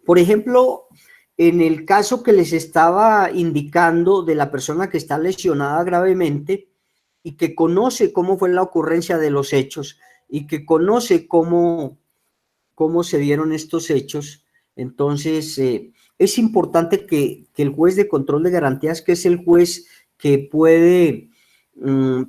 Por ejemplo, en el caso que les estaba indicando de la persona que está lesionada gravemente y que conoce cómo fue la ocurrencia de los hechos y que conoce cómo se dieron estos hechos, entonces es importante que el juez de control de garantías, que es el juez que puede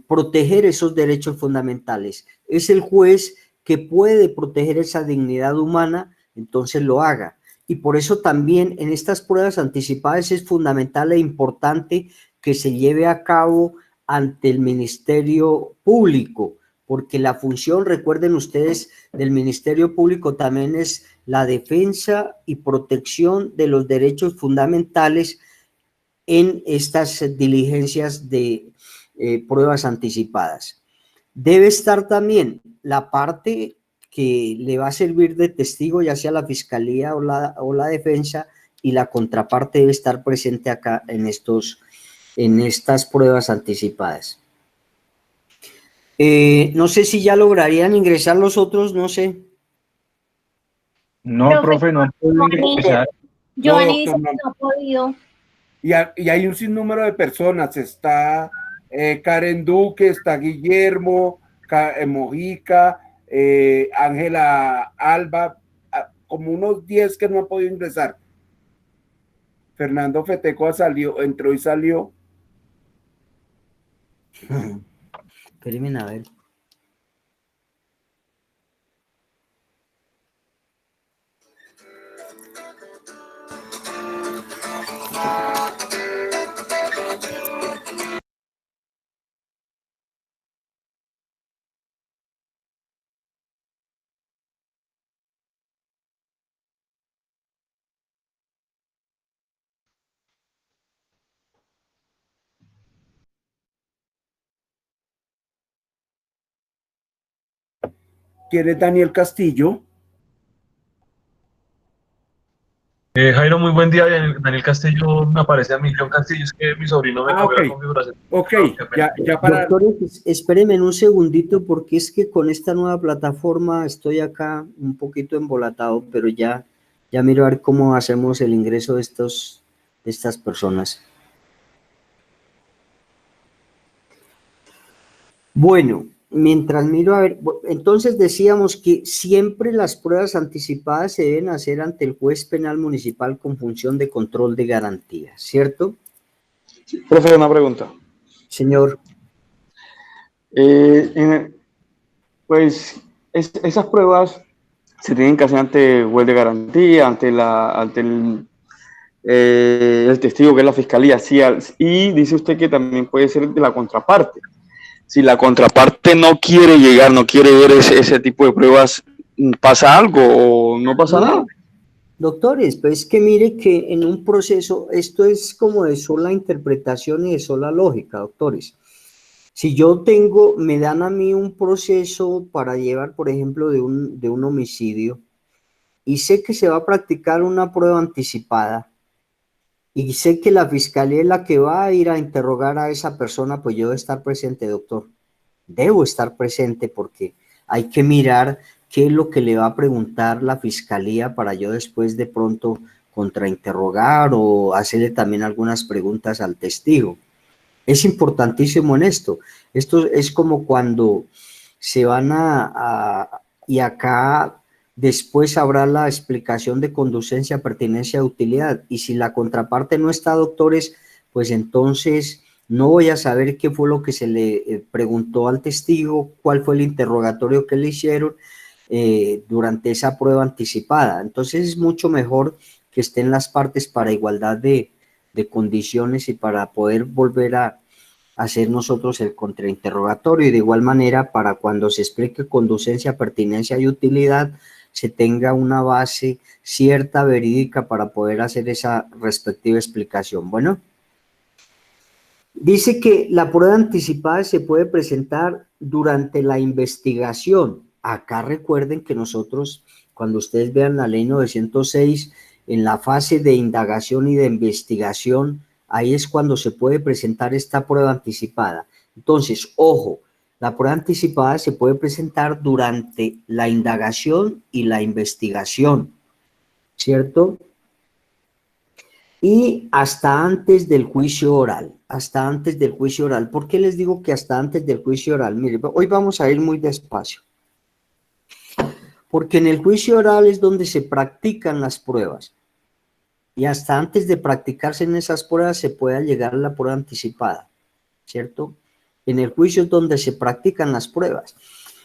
proteger esos derechos fundamentales, es el juez que puede proteger esa dignidad humana, entonces lo haga. Y por eso también en estas pruebas anticipadas es fundamental e importante que se lleve a cabo ante el Ministerio Público, porque la función, recuerden ustedes, del Ministerio Público también es la defensa y protección de los derechos fundamentales en estas diligencias de pruebas anticipadas. Debe estar también la parte que le va a servir de testigo, ya sea la fiscalía o la defensa, y la contraparte debe estar presente acá en estas pruebas anticipadas. No sé si ya lograrían ingresar los otros, no sé. No, profe, no han podido ingresar. Giovanni dice que no ha podido. Y hay un sinnúmero de personas. Está Karen Duque, está Guillermo, Mojica, Ángela Alba, como unos 10 que no han podido ingresar. Fernando Feteco salió, entró y salió. Espérenme a ver. ¿Quién es Daniel Castillo? Jairo, muy buen día. Daniel Castillo, me aparece a mí. John Castillo, es que mi sobrino me cambió la configuración. Ok, ya para... Doctores, espérenme un segundito, porque es que con esta nueva plataforma estoy acá un poquito embolatado, pero ya miro a ver cómo hacemos el ingreso de estas personas. Bueno, mientras miro a ver, entonces decíamos que siempre las pruebas anticipadas se deben hacer ante el juez penal municipal con función de control de garantía, ¿cierto? Sí, profe, una pregunta. Señor. Pues esas pruebas se tienen que hacer ante el juez de garantía, ante el testigo, que es la fiscalía, sí, y dice usted que también puede ser de la contraparte. Si la contraparte no quiere llegar, no quiere ver ese tipo de pruebas, ¿pasa algo o no pasa nada? Doctores, pues que mire que en un proceso, esto es como de sola interpretación y de sola lógica, doctores. Si yo me dan a mí un proceso para llevar, por ejemplo, de un homicidio, y sé que se va a practicar una prueba anticipada, y sé que la fiscalía es la que va a ir a interrogar a esa persona, pues yo debo estar presente, doctor. Debo estar presente porque hay que mirar qué es lo que le va a preguntar la fiscalía para yo después de pronto contrainterrogar o hacerle también algunas preguntas al testigo. Es importantísimo en esto. Esto es como cuando se van y acá después habrá la explicación de conducencia, pertinencia, utilidad. Y si la contraparte no está, doctores, pues entonces no voy a saber qué fue lo que se le preguntó al testigo, cuál fue el interrogatorio que le hicieron durante esa prueba anticipada. Entonces es mucho mejor que estén las partes para igualdad de condiciones y para poder volver a hacer nosotros el contrainterrogatorio, y de igual manera para cuando se explique conducencia, pertinencia y utilidad se tenga una base cierta, verídica, para poder hacer esa respectiva explicación. Bueno, dice que la prueba anticipada se puede presentar durante la investigación. Acá recuerden que nosotros, cuando ustedes vean la ley 906, en la fase de indagación y de investigación, ahí es cuando se puede presentar esta prueba anticipada. Entonces, ojo, la prueba anticipada se puede presentar durante la indagación y la investigación. ¿cierto? Y hasta antes del juicio oral, hasta antes del juicio oral. ¿Por qué les digo que hasta antes del juicio oral? Mire, hoy vamos a ir muy despacio. Porque en el juicio oral es donde se practican las pruebas. Y hasta antes de practicarse en esas pruebas se puede llegar a la prueba anticipada, ¿cierto? En el juicio es donde se practican las pruebas.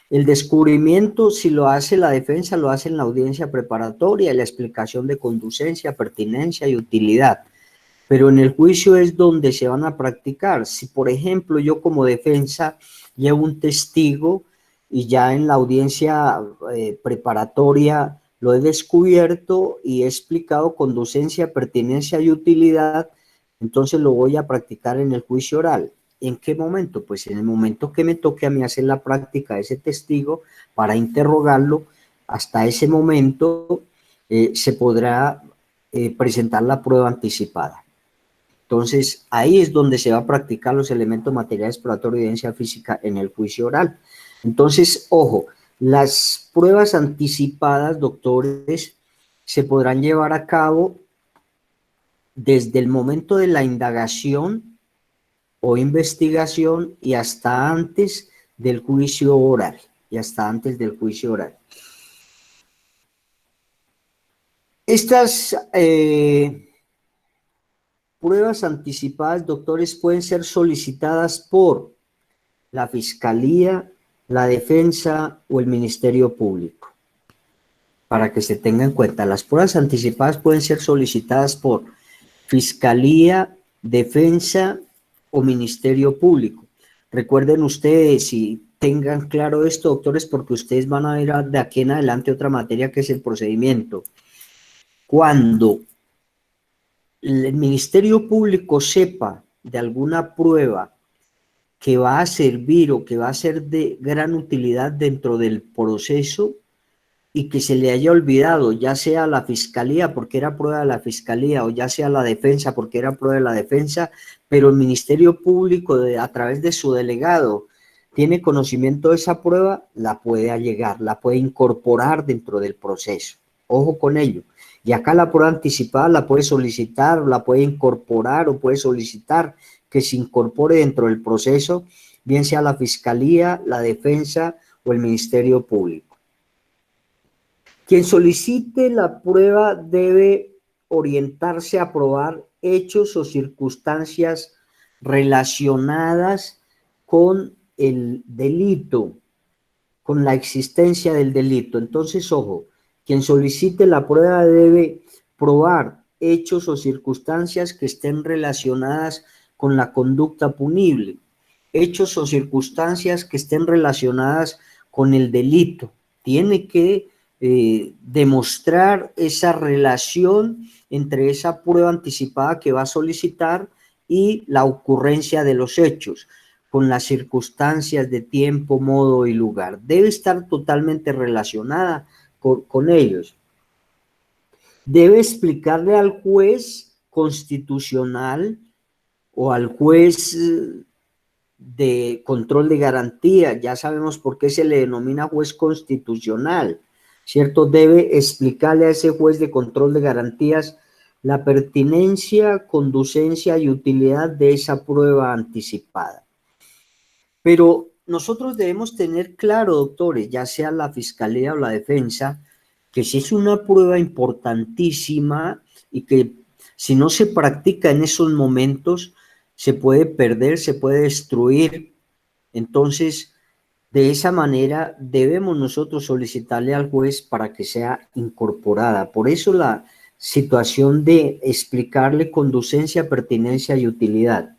El descubrimiento, si lo hace la defensa, lo hace en la audiencia preparatoria, la explicación de conducencia, pertinencia y utilidad. Pero en el juicio es donde se van a practicar. Si, por ejemplo, yo como defensa llevo un testigo y ya en la audiencia preparatoria lo he descubierto y he explicado conducencia, pertinencia y utilidad, entonces lo voy a practicar en el juicio oral. ¿En qué momento? Pues en el momento que me toque a mí hacer la práctica de ese testigo para interrogarlo, hasta ese momento se podrá presentar la prueba anticipada. Entonces, ahí es donde se va a practicar los elementos materiales probatorios de evidencia física en el juicio oral. Entonces, ojo, las pruebas anticipadas, doctores, se podrán llevar a cabo desde el momento de la indagación o investigación y hasta antes del juicio oral, Estas pruebas anticipadas, doctores, pueden ser solicitadas por la Fiscalía, la Defensa o el Ministerio Público. Para que se tenga en cuenta, las pruebas anticipadas pueden ser solicitadas por Fiscalía, Defensa o Ministerio Público. Recuerden ustedes, y tengan claro esto, doctores, porque ustedes van a ver de aquí en adelante otra materia que es el procedimiento. Cuando el Ministerio Público sepa de alguna prueba que va a servir o que va a ser de gran utilidad dentro del proceso y que se le haya olvidado, ya sea la Fiscalía porque era prueba de la Fiscalía o ya sea la Defensa porque era prueba de la Defensa, pero el Ministerio Público a través de su delegado tiene conocimiento de esa prueba, la puede allegar, la puede incorporar dentro del proceso. Ojo con ello. Y acá la prueba anticipada la puede solicitar, la puede incorporar o puede solicitar que se incorpore dentro del proceso, bien sea la Fiscalía, la Defensa o el Ministerio Público. Quien solicite la prueba debe orientarse a probar hechos o circunstancias relacionadas con el delito, con la existencia del delito. Entonces, ojo, quien solicite la prueba debe probar hechos o circunstancias que estén relacionadas con la conducta punible, hechos o circunstancias que estén relacionadas con el delito. Tiene que demostrar esa relación entre esa prueba anticipada que va a solicitar y la ocurrencia de los hechos, con las circunstancias de tiempo, modo y lugar. Debe estar totalmente relacionada con ellos. Debe explicarle al juez constitucional o al juez de control de garantía, ya sabemos por qué se le denomina juez constitucional, ¿cierto? Debe explicarle a ese juez de control de garantías la pertinencia, conducencia y utilidad de esa prueba anticipada. Pero nosotros debemos tener claro, doctores, ya sea la Fiscalía o la Defensa, que si es una prueba importantísima y que si no se practica en esos momentos, se puede perder, se puede destruir. Entonces, de esa manera debemos nosotros solicitarle al juez para que sea incorporada. Por eso la situación de explicarle conducencia, pertinencia y utilidad.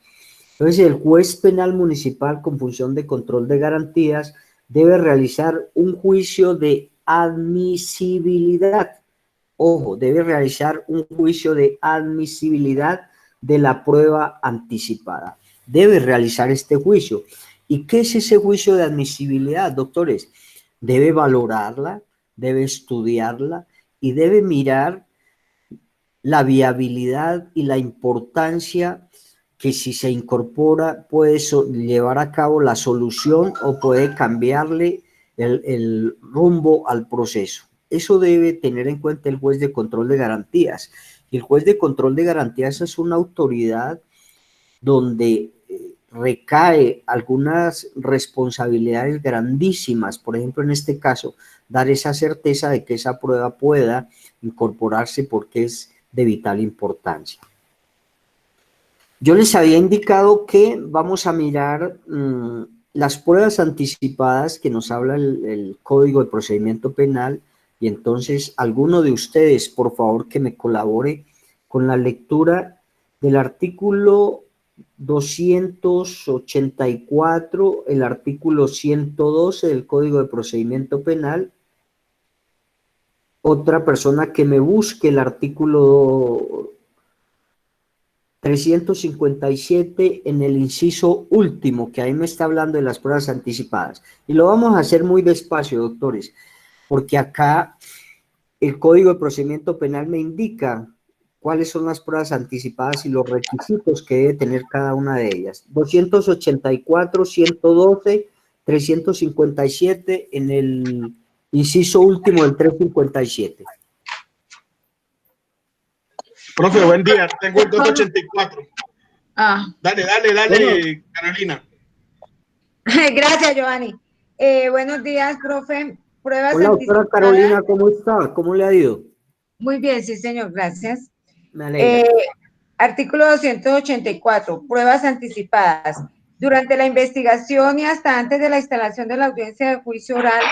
Entonces, el juez penal municipal con función de control de garantías debe realizar un juicio de admisibilidad. Ojo, debe realizar un juicio de admisibilidad de la prueba anticipada. Debe realizar este juicio. ¿Y qué es ese juicio de admisibilidad, doctores? Debe valorarla, debe estudiarla y debe mirar la viabilidad y la importancia que si se incorpora puede llevar a cabo la solución o puede cambiarle el rumbo al proceso. eso debe tener en cuenta el juez de control de garantías. Y el juez de control de garantías es una autoridad donde recae algunas responsabilidades grandísimas, por ejemplo, en este caso, dar esa certeza de que esa prueba pueda incorporarse porque es de vital importancia. Yo les había indicado que vamos a mirar las pruebas anticipadas que nos habla el Código de Procedimiento Penal, y entonces alguno de ustedes, por favor, que me colabore con la lectura del artículo 284, el artículo 112 del Código de Procedimiento Penal. Otra persona que me busque el artículo 357 en el inciso último, que ahí me está hablando de las pruebas anticipadas. Y lo vamos a hacer muy despacio, doctores, porque acá el Código de Procedimiento Penal me indica cuáles son las pruebas anticipadas y los requisitos que debe tener cada una de ellas. 284, 112, 357 en el inciso último del 357. Profe, buen día. Tengo el 284. Dale, Bueno. Carolina. Gracias, Giovanni. Buenos días, profe. Pruebas Hola, doctora Carolina, ¿cómo está? ¿Cómo le ha ido? Muy bien, sí, señor, gracias. Me alegra. Artículo 284, pruebas anticipadas. Durante la investigación y hasta antes de la instalación de la audiencia de juicio oral,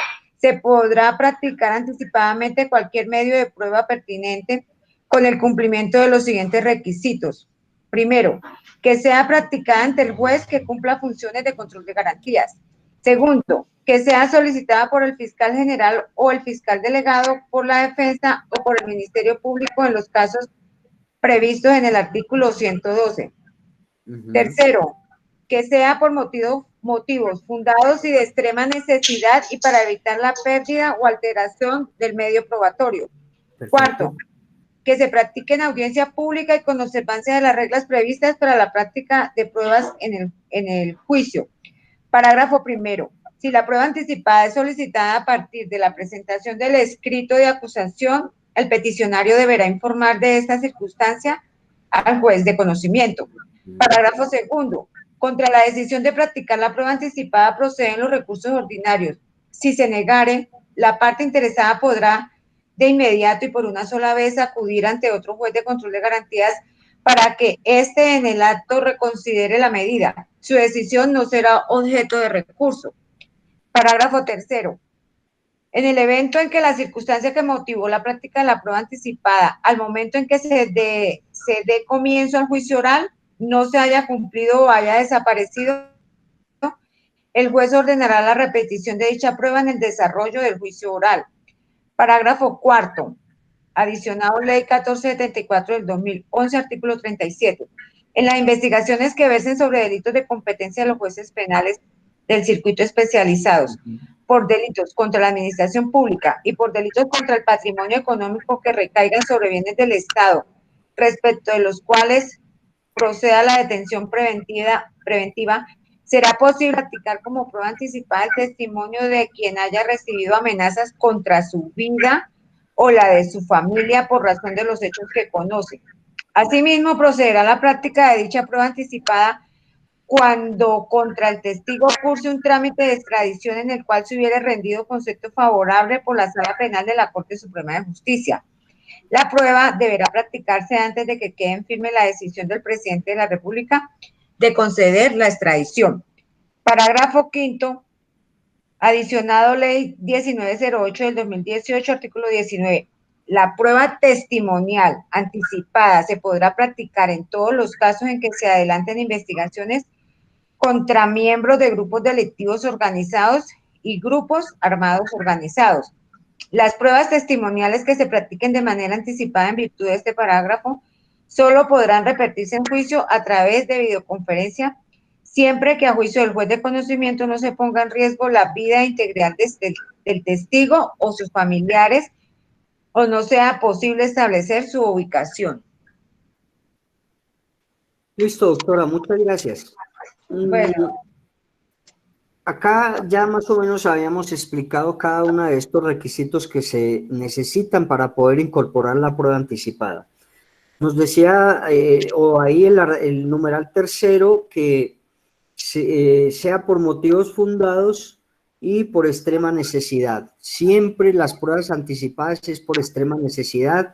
se podrá practicar anticipadamente cualquier medio de prueba pertinente con el cumplimiento de los siguientes requisitos. Primero, que sea practicada ante el juez que cumpla funciones de control de garantías. Segundo, que sea solicitada por el fiscal general o el fiscal delegado por la defensa o por el Ministerio Público en los casos previstos en el artículo 112. Tercero, que sea por motivos fundados y de extrema necesidad y para evitar la pérdida o alteración del medio probatorio. Perfecto. Cuarto, que se practique en audiencia pública y con observancia de las reglas previstas para la práctica de pruebas en el juicio. Parágrafo primero. Si la prueba anticipada es solicitada a partir de la presentación del escrito de acusación, el peticionario deberá informar de esta circunstancia al juez de conocimiento. Parágrafo segundo. Contra la decisión de practicar la prueba anticipada proceden los recursos ordinarios. Si se negare, la parte interesada podrá de inmediato y por una sola vez acudir ante otro juez de control de garantías para que éste en el acto reconsidere la medida. Su decisión no será objeto de recurso. Parágrafo tercero. En el evento en que la circunstancia que motivó la práctica de la prueba anticipada al momento en que se dé comienzo al juicio oral no se haya cumplido o haya desaparecido, el juez ordenará la repetición de dicha prueba en el desarrollo del juicio oral. Parágrafo cuarto. Adicionado Ley 1474 del 2011, artículo 37. En las investigaciones que versen sobre delitos de competencia de los jueces penales del circuito especializados, por delitos contra la administración pública y por delitos contra el patrimonio económico que recaigan sobre bienes del Estado, respecto de los cuales proceda la detención preventiva, será posible practicar como prueba anticipada el testimonio de quien haya recibido amenazas contra su vida o la de su familia por razón de los hechos que conoce. Asimismo, procederá la práctica de dicha prueba anticipada cuando contra el testigo curse un trámite de extradición en el cual se hubiere rendido concepto favorable por la Sala Penal de la Corte Suprema de Justicia. La prueba deberá practicarse antes de que quede en firme la decisión del presidente de la República de conceder la extradición. Parágrafo quinto. Adicionado Ley 1908 del 2018, artículo 19. La prueba testimonial anticipada se podrá practicar en todos los casos en que se adelanten investigaciones contra miembros de grupos delictivos organizados y grupos armados organizados. Las pruebas testimoniales que se practiquen de manera anticipada en virtud de este parágrafo solo podrán repetirse en juicio a través de videoconferencia, siempre que a juicio del juez de conocimiento no se ponga en riesgo la vida integral del testigo o sus familiares o no sea posible establecer su ubicación. Listo, doctora, muchas gracias. Bueno. acá ya más o menos habíamos explicado cada uno de estos requisitos que se necesitan para poder incorporar la prueba anticipada. Nos decía, o ahí el numeral tercero, que sea por motivos fundados y por extrema necesidad. Siempre las pruebas anticipadas es por extrema necesidad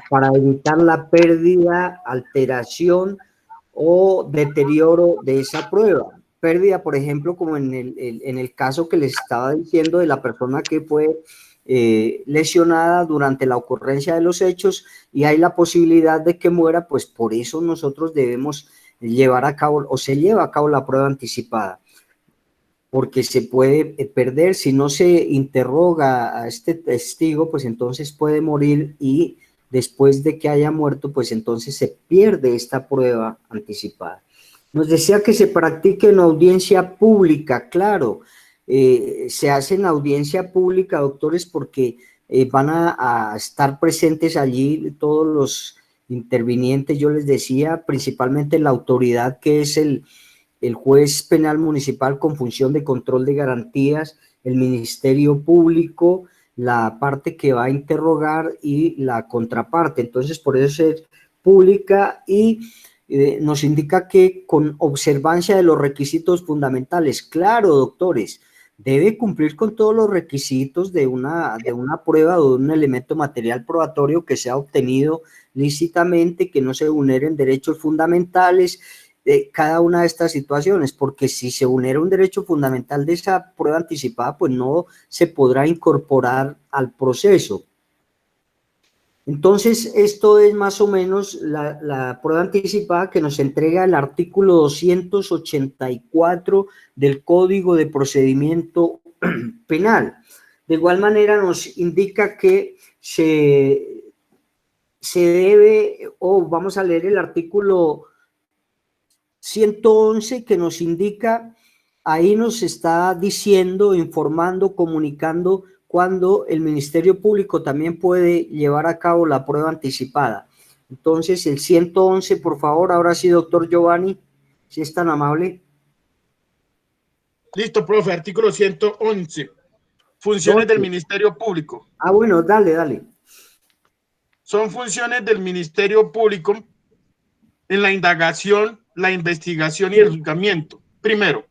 para evitar la pérdida, alteración o deterioro de esa prueba. Pérdida, por ejemplo, como en el caso que les estaba diciendo de la persona que fue lesionada durante la ocurrencia de los hechos y hay la posibilidad de que muera, pues por eso nosotros debemos llevar a cabo o se lleva a cabo la prueba anticipada, porque se puede perder, si no se interroga a este testigo, pues entonces puede morir y después de que haya muerto, pues entonces se pierde esta prueba anticipada. Nos decía que se practique en audiencia pública, claro, se hace en audiencia pública, doctores, porque van a estar presentes allí todos los intervinientes, yo les decía, principalmente la autoridad que es el juez penal municipal con función de control de garantías, el Ministerio Público, la parte que va a interrogar y la contraparte. Entonces, por eso es pública y nos indica que con observancia de los requisitos fundamentales. Claro, doctores, debe cumplir con todos los requisitos de una prueba o de un elemento material probatorio que sea obtenido lícitamente, que no se vulneren derechos fundamentales, cada una de estas situaciones, porque si se vulnera un derecho fundamental de esa prueba anticipada, pues no se podrá incorporar al proceso. Entonces, esto es más o menos la prueba anticipada que nos entrega el artículo 284 del Código de Procedimiento Penal. De igual manera nos indica que se debe, vamos a leer el artículo 111 que nos indica, ahí nos está diciendo, informando, comunicando cuando el Ministerio Público también puede llevar a cabo la prueba anticipada. Entonces, el 111, por favor, ahora sí, doctor Giovanni, si es tan amable. Listo, profe, artículo 111. Funciones del Ministerio Público. Ah, bueno, dale. Son funciones del Ministerio Público en la indagación, la investigación y el juzgamiento. Primero,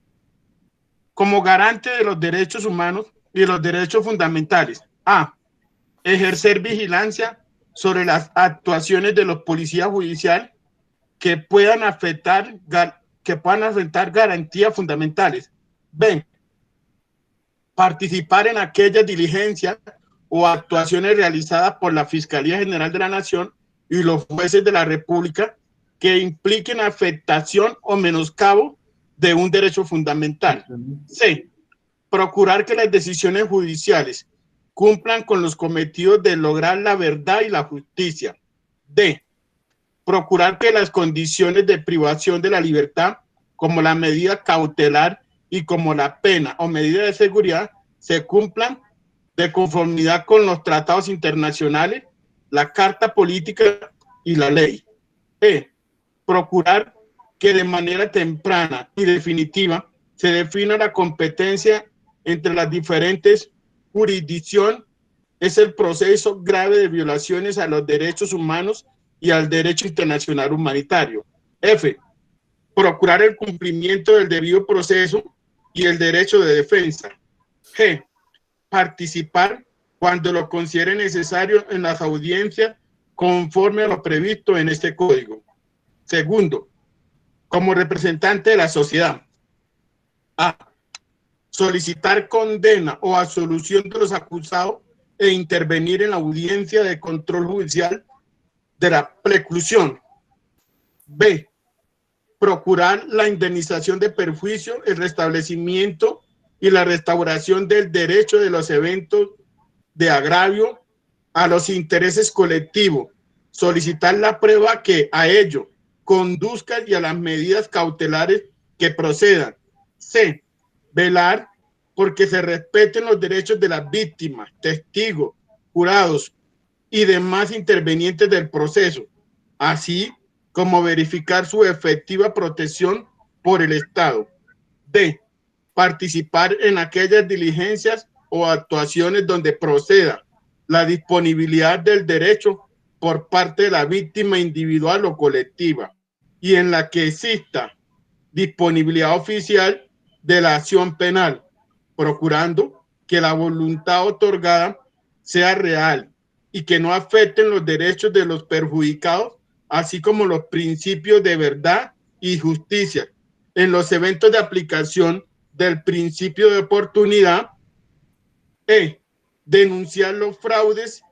como garante de los derechos humanos y los derechos fundamentales. A. Ejercer vigilancia sobre las actuaciones de los policías judiciales que puedan afectar garantías fundamentales. B. Participar en aquellas diligencias o actuaciones realizadas por la Fiscalía General de la Nación y los jueces de la República que impliquen afectación o menoscabo de un derecho fundamental. C. Procurar que las decisiones judiciales cumplan con los cometidos de lograr la verdad y la justicia. D. Procurar que las condiciones de privación de la libertad, como la medida cautelar y como la pena o medida de seguridad, se cumplan de conformidad con los tratados internacionales, la Carta Política y la ley. E. Procurar que de manera temprana y definitiva se defina la competencia entre las diferentes jurisdicciones. Es el proceso grave de violaciones a los derechos humanos y al derecho internacional humanitario. F. Procurar el cumplimiento del debido proceso y el derecho de defensa. G. Participar cuando lo considere necesario en las audiencias conforme a lo previsto en este código. Segundo, como representante de la sociedad. A. Solicitar condena o absolución de los acusados e intervenir en la audiencia de control judicial de la preclusión. B. Procurar la indemnización de perjuicio, el restablecimiento y la restauración del derecho de los eventos de agravio a los intereses colectivos. Solicitar la prueba que a ello conduzca y a las medidas cautelares que procedan. C. Velar porque se respeten los derechos de las víctimas, testigos, jurados y demás intervenientes del proceso, así como verificar su efectiva protección por el Estado. D. participar en aquellas diligencias o actuaciones donde proceda la disponibilidad del derecho por parte de la víctima individual o colectiva y en la que exista disponibilidad oficial de la acción penal, procurando que la voluntad otorgada sea real y que no afecten los derechos de los perjudicados, así como los principios de verdad y justicia en los eventos de aplicación del principio de oportunidad, denunciar los fraudes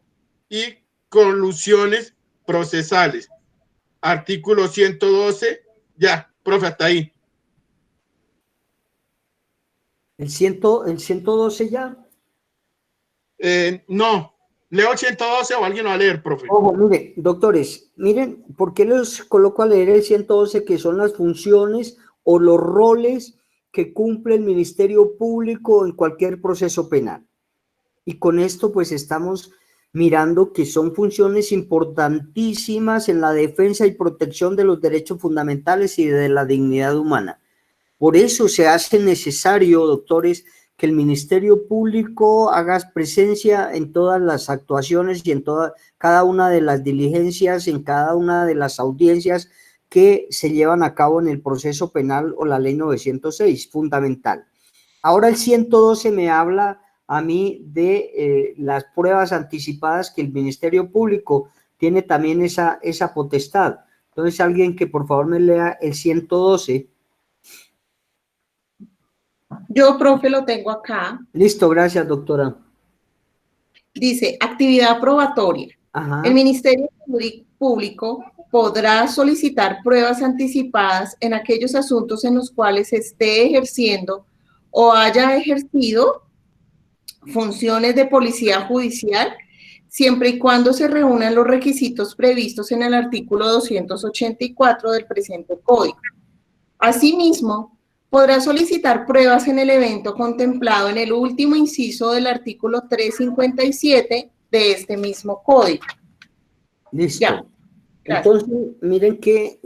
y colusiones procesales. Artículo 112, ya, profe, hasta ahí. ¿El 112 ya? No, leo 112 o alguien lo va a leer, profe. Ojo, mire, doctores, miren, ¿por qué les coloco a leer el 112, que son las funciones o los roles que cumple el Ministerio Público en cualquier proceso penal? Y con esto pues estamos mirando que son funciones importantísimas en la defensa y protección de los derechos fundamentales y de la dignidad humana. Por eso se hace necesario, doctores, que el Ministerio Público haga presencia en todas las actuaciones y en cada una de las diligencias, en cada una de las audiencias que se llevan a cabo en el proceso penal o la ley 906, fundamental. Ahora el 112 me habla a mí de las pruebas anticipadas, que el Ministerio Público tiene también esa potestad. Entonces, alguien que por favor me lea el 112. Yo, profe, lo tengo acá. Listo, gracias, doctora. Dice, actividad probatoria. Ajá. El Ministerio Público podrá solicitar pruebas anticipadas en aquellos asuntos en los cuales esté ejerciendo o haya ejercido funciones de policía judicial, siempre y cuando se reúnan los requisitos previstos en el artículo 284 del presente código. Asimismo, podrá solicitar pruebas en el evento contemplado en el último inciso del artículo 357 de este mismo código. Listo. Ya. Entonces, miren que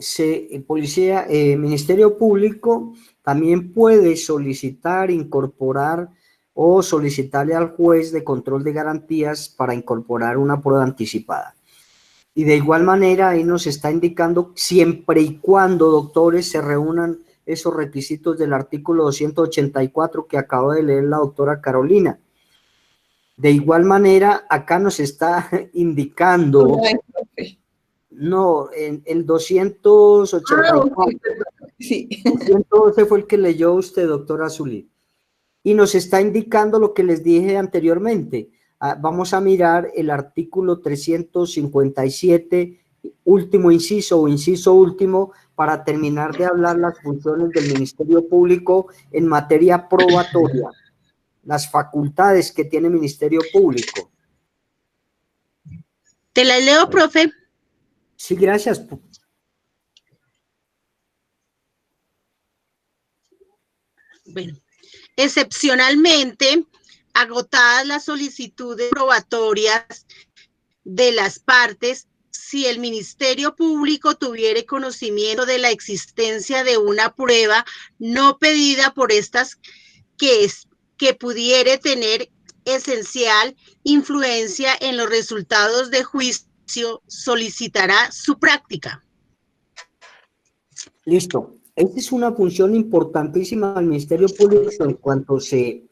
Ministerio Público también puede solicitar, incorporar o solicitarle al juez de control de garantías para incorporar una prueba anticipada. Y de igual manera ahí nos está indicando, siempre y cuando, doctores, se reúnan esos requisitos del artículo 284 que acabo de leer la doctora Carolina. De igual manera, acá nos está indicando, no, en el 284, sí. 112 fue el que leyó usted, doctora Zulí, y nos está indicando lo que les dije anteriormente. Vamos a mirar el artículo 357, último inciso o inciso último, para terminar de hablar las funciones del Ministerio Público en materia probatoria, las facultades que tiene el Ministerio Público. ¿Te las leo, profe? Sí, gracias. Bueno, excepcionalmente, agotadas las solicitudes probatorias de las partes, si el Ministerio Público tuviere conocimiento de la existencia de una prueba no pedida por estas que pudiere tener esencial influencia en los resultados de juicio, solicitará su práctica. Listo. Esta es una función importantísima del Ministerio Público en cuanto se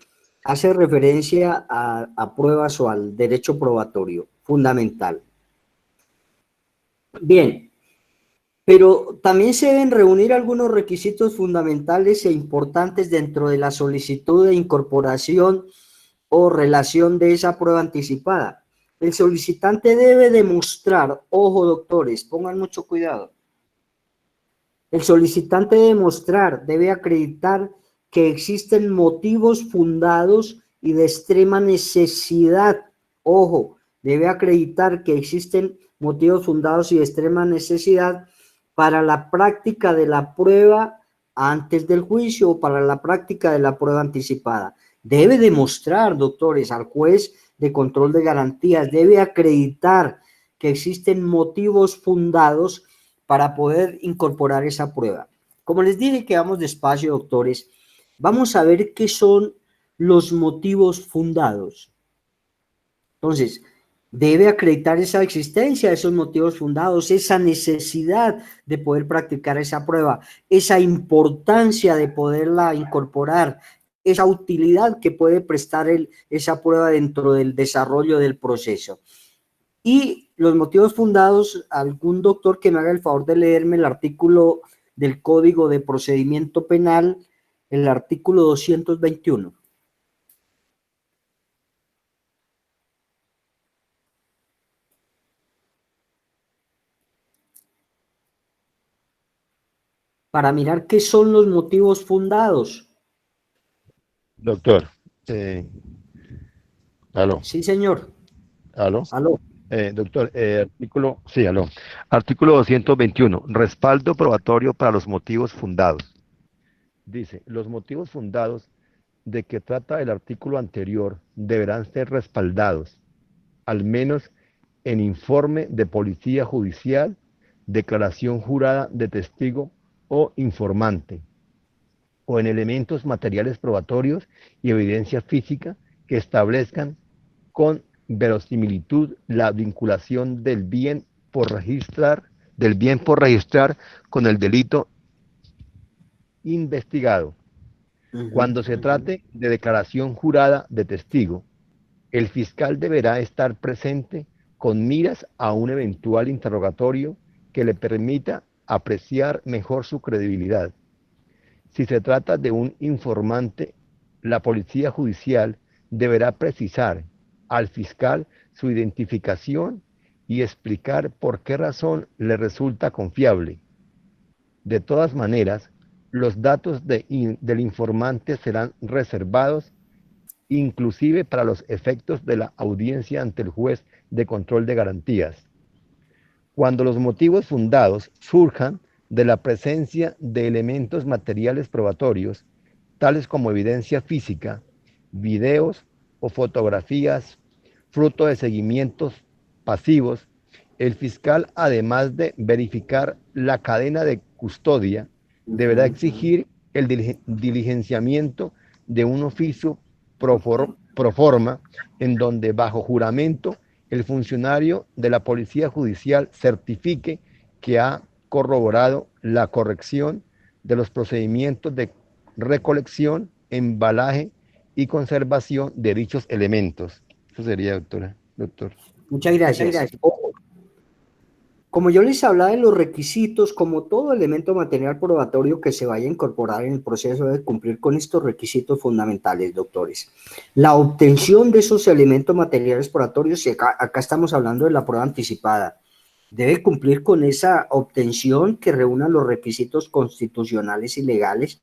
hace referencia a pruebas o al derecho probatorio, fundamental. Bien, pero también se deben reunir algunos requisitos fundamentales e importantes dentro de la solicitud de incorporación o relación de esa prueba anticipada. El solicitante debe demostrar, ojo doctores, pongan mucho cuidado, el solicitante debe demostrar, debe acreditar que existen motivos fundados y de extrema necesidad, ojo, debe acreditar que existen motivos fundados y de extrema necesidad para la práctica de la prueba antes del juicio o para la práctica de la prueba anticipada. Debe demostrar, doctores, al juez de control de garantías, debe acreditar que existen motivos fundados para poder incorporar esa prueba. Como les dije que vamos despacio, doctores, Vamos a ver qué son los motivos fundados. Entonces, debe acreditar esa existencia, esos motivos fundados, esa necesidad de poder practicar esa prueba, esa importancia de poderla incorporar, esa utilidad que puede prestar esa prueba dentro del desarrollo del proceso. Y los motivos fundados, algún doctor que me haga el favor de leerme el artículo del Código de Procedimiento Penal, el artículo 221. Para mirar qué son los motivos fundados. Doctor, aló. Sí, señor. Aló. Aló. Doctor, aló. Artículo 221, respaldo probatorio para los motivos fundados. Dice, los motivos fundados de que trata el artículo anterior deberán ser respaldados, al menos en informe de policía judicial, declaración jurada de testigo o informante, o en elementos materiales probatorios y evidencia física que establezcan con verosimilitud la vinculación del bien por registrar con el delito investigado. Cuando se trate de declaración jurada de testigo, el fiscal deberá estar presente con miras a un eventual interrogatorio que le permita apreciar mejor su credibilidad. Si se trata de un informante, la policía judicial deberá precisar al fiscal su identificación y explicar por qué razón le resulta confiable. De todas maneras, los datos del informante serán reservados, inclusive para los efectos de la audiencia ante el juez de control de garantías. Cuando los motivos fundados surjan de la presencia de elementos materiales probatorios, tales como evidencia física, videos o fotografías, fruto de seguimientos pasivos, el fiscal, además de verificar la cadena de custodia, deberá exigir el diligenciamiento de un oficio pro forma, en donde, bajo juramento, el funcionario de la Policía Judicial certifique que ha corroborado la corrección de los procedimientos de recolección, embalaje y conservación de dichos elementos. Eso sería, doctor. Muchas gracias. Como yo les hablaba de los requisitos, como todo elemento material probatorio que se vaya a incorporar en el proceso debe cumplir con estos requisitos fundamentales, doctores. La obtención de esos elementos materiales probatorios, acá estamos hablando de la prueba anticipada, debe cumplir con esa obtención que reúna los requisitos constitucionales y legales,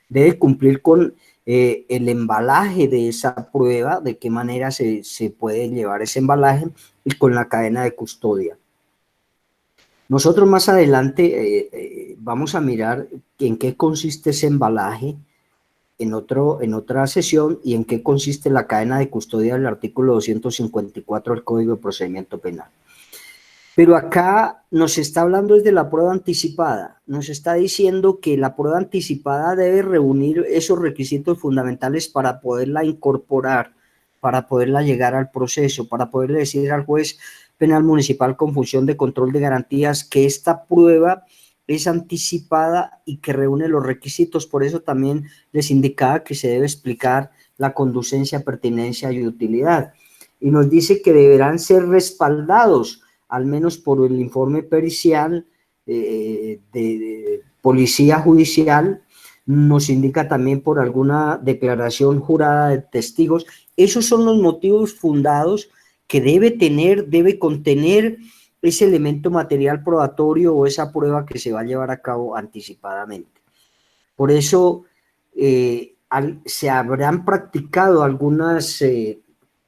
debe cumplir con el embalaje de esa prueba, de qué manera se puede llevar ese embalaje y con la cadena de custodia. Nosotros más adelante vamos a mirar en qué consiste ese embalaje en otra sesión y en qué consiste la cadena de custodia del artículo 254 del Código de Procedimiento Penal. Pero acá nos está hablando desde la prueba anticipada, nos está diciendo que la prueba anticipada debe reunir esos requisitos fundamentales para poderla incorporar, para poderla llegar al proceso, para poderle decir al juez penal municipal con función de control de garantías que esta prueba es anticipada y que reúne los requisitos. Por eso también les indicaba que se debe explicar la conducencia, pertinencia y utilidad. Y nos dice que deberán ser respaldados, al menos por el informe pericial de policía judicial, nos indica también por alguna declaración jurada de testigos. Esos son los motivos fundados que debe contener ese elemento material probatorio o esa prueba que se va a llevar a cabo anticipadamente. Por eso se habrán practicado algunas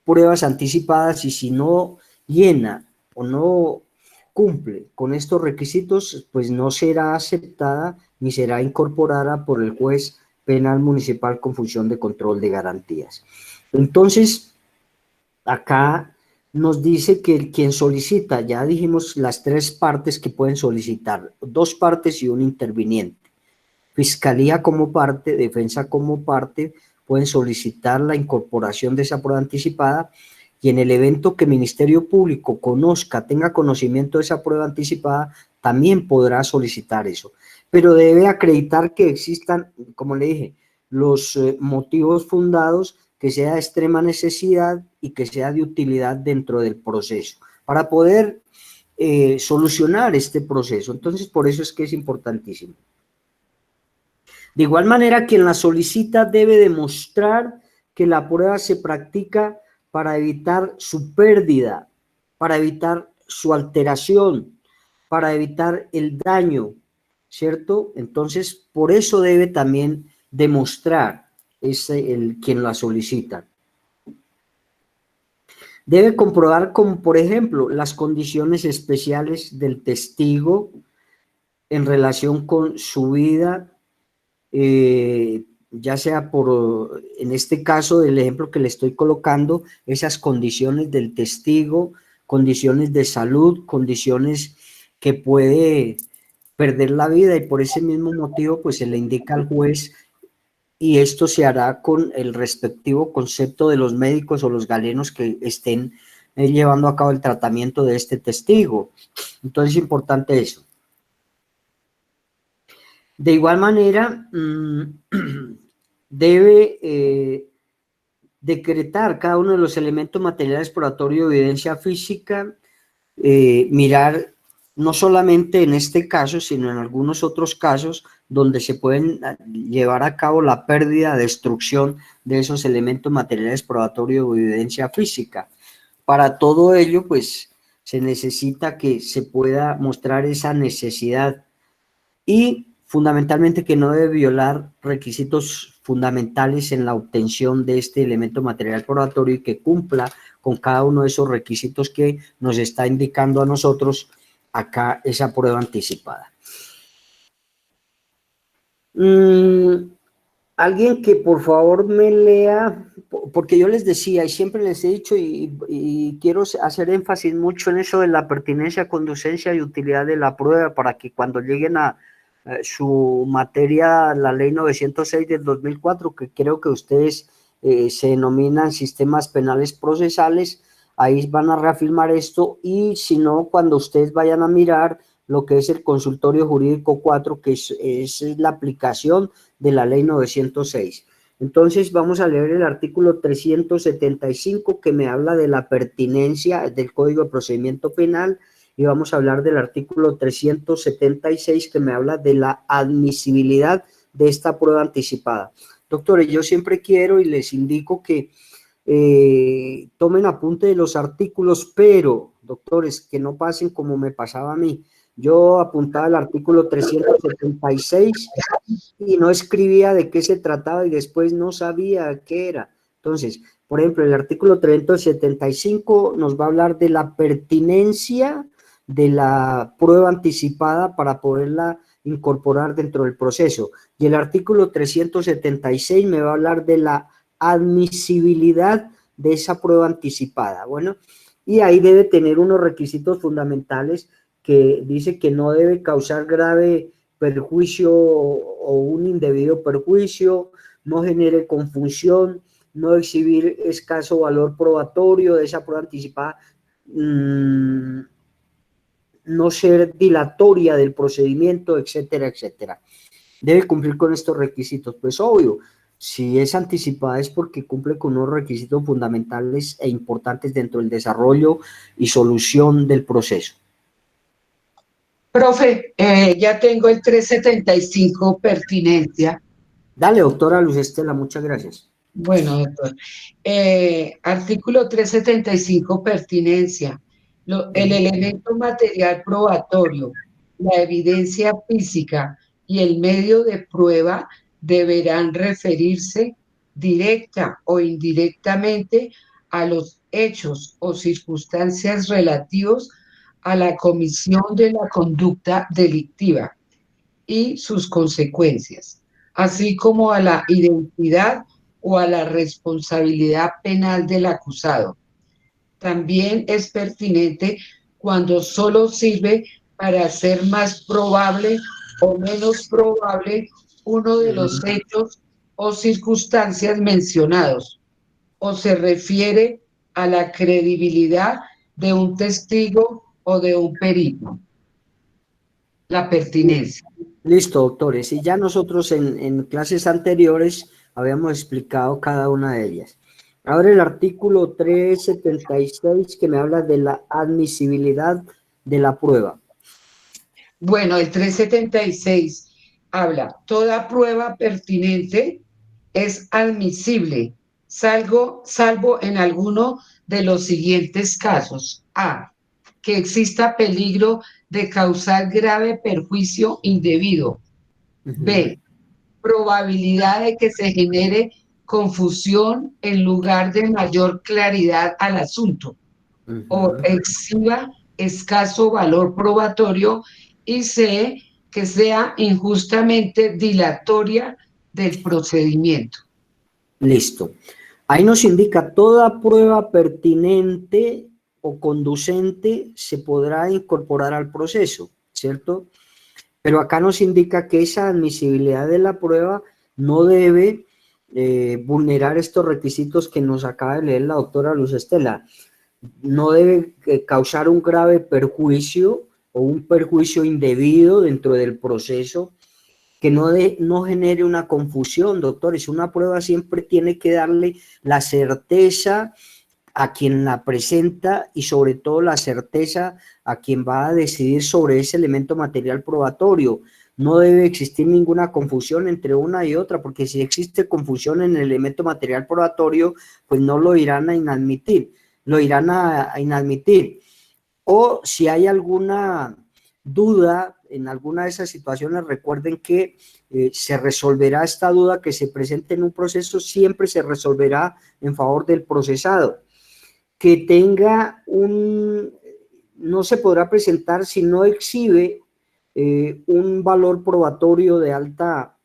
pruebas anticipadas y si no llena o no cumple con estos requisitos, pues no será aceptada ni será incorporada por el juez penal municipal con función de control de garantías. Entonces, acá nos dice que quien solicita, ya dijimos las tres partes que pueden solicitar, dos partes y un interviniente. Fiscalía como parte, Defensa como parte, pueden solicitar la incorporación de esa prueba anticipada, y en el evento que Ministerio Público conozca, tenga conocimiento de esa prueba anticipada, también podrá solicitar eso. Pero debe acreditar que existan, como le dije, los motivos fundados, que sea de extrema necesidad y que sea de utilidad dentro del proceso, para poder solucionar este proceso. Entonces, por eso es que es importantísimo. De igual manera, quien la solicita debe demostrar que la prueba se practica para evitar su pérdida, para evitar su alteración, para evitar el daño, ¿cierto? Entonces, por eso debe también demostrar quien la solicita. Debe comprobar, como por ejemplo, las condiciones especiales del testigo en relación con su vida, ya sea por, en este caso del ejemplo que le estoy colocando, esas condiciones del testigo, condiciones de salud, condiciones que puede perder la vida, y por ese mismo motivo pues se le indica al juez, y esto se hará con el respectivo concepto de los médicos o los galenos que estén llevando a cabo el tratamiento de este testigo. Entonces es importante eso. De igual manera, debe decretar cada uno de los elementos materiales probatorios de evidencia física, mirar no solamente en este caso, sino en algunos otros casos donde se pueden llevar a cabo la pérdida, destrucción de esos elementos materiales probatorios de evidencia física. Para todo ello, pues, se necesita que se pueda mostrar esa necesidad, y fundamentalmente que no debe violar requisitos fundamentales en la obtención de este elemento material probatorio, y que cumpla con cada uno de esos requisitos que nos está indicando a nosotros acá esa prueba anticipada. Alguien que por favor me lea, porque yo les decía y siempre les he dicho, y quiero hacer énfasis mucho en eso de la pertinencia, conducencia y utilidad de la prueba, para que cuando lleguen a su materia, la ley 906 del 2004, que creo que ustedes se denominan sistemas penales procesales, ahí van a reafirmar esto, y si no, cuando ustedes vayan a mirar lo que es el consultorio jurídico 4, que es la aplicación de la ley 906. Entonces vamos a leer el artículo 375, que me habla de la pertinencia del Código de Procedimiento Penal, y vamos a hablar del artículo 376, que me habla de la admisibilidad de esta prueba anticipada. Doctores, yo siempre quiero y les indico que tomen apunte de los artículos, pero, doctores, que no pasen como me pasaba a mí. Yo apuntaba el artículo 376 y no escribía de qué se trataba, y después no sabía qué era. Entonces, por ejemplo, el artículo 375 nos va a hablar de la pertinencia de la prueba anticipada para poderla incorporar dentro del proceso. Y el artículo 376 me va a hablar de la admisibilidad de esa prueba anticipada. Bueno, y ahí debe tener unos requisitos fundamentales, que dice que no debe causar grave perjuicio o un indebido perjuicio, no genere confusión, no exhibir escaso valor probatorio de esa prueba anticipada, no ser dilatoria del procedimiento, etcétera, etcétera. Debe cumplir con estos requisitos. Pues obvio, si es anticipada es porque cumple con unos requisitos fundamentales e importantes dentro del desarrollo y solución del proceso. Profe, ya tengo el 375, pertinencia. Dale, doctora Luz Estela, muchas gracias. Bueno, doctor. Artículo 375, pertinencia. El elemento material probatorio, la evidencia física y el medio de prueba deberán referirse directa o indirectamente a los hechos o circunstancias relativos a la comisión de la conducta delictiva y sus consecuencias, así como a la identidad o a la responsabilidad penal del acusado. También es pertinente cuando solo sirve para hacer más probable o menos probable uno de los hechos o circunstancias mencionados, o se refiere a la credibilidad de un testigo o de un perito. La pertinencia. Listo, doctores. Y ya nosotros en clases anteriores habíamos explicado cada una de ellas. Ahora el artículo 376 que me habla de la admisibilidad de la prueba. Bueno, el 376 habla, toda prueba pertinente es admisible, salvo en alguno de los siguientes casos. A, que exista peligro de causar grave perjuicio indebido. B, probabilidad de que se genere confusión en lugar de mayor claridad al asunto. O exhiba escaso valor probatorio. Y C, que sea injustamente dilatoria del procedimiento. Listo. Ahí nos indica toda prueba pertinente o conducente se podrá incorporar al proceso, ¿cierto? Pero acá nos indica que esa admisibilidad de la prueba no debe vulnerar estos requisitos que nos acaba de leer la doctora Luz Estela. No debe causar un grave perjuicio o un perjuicio indebido dentro del proceso, que no genere una confusión, doctores. Una prueba siempre tiene que darle la certeza a quien la presenta y sobre todo la certeza a quien va a decidir sobre ese elemento material probatorio. No debe existir ninguna confusión entre una y otra, porque si existe confusión en el elemento material probatorio, pues no lo irán a inadmitir, O si hay alguna duda en alguna de esas situaciones, recuerden que se resolverá esta duda que se presente en un proceso, siempre se resolverá en favor del procesado. Que tenga no se podrá presentar si no exhibe un valor probatorio de alta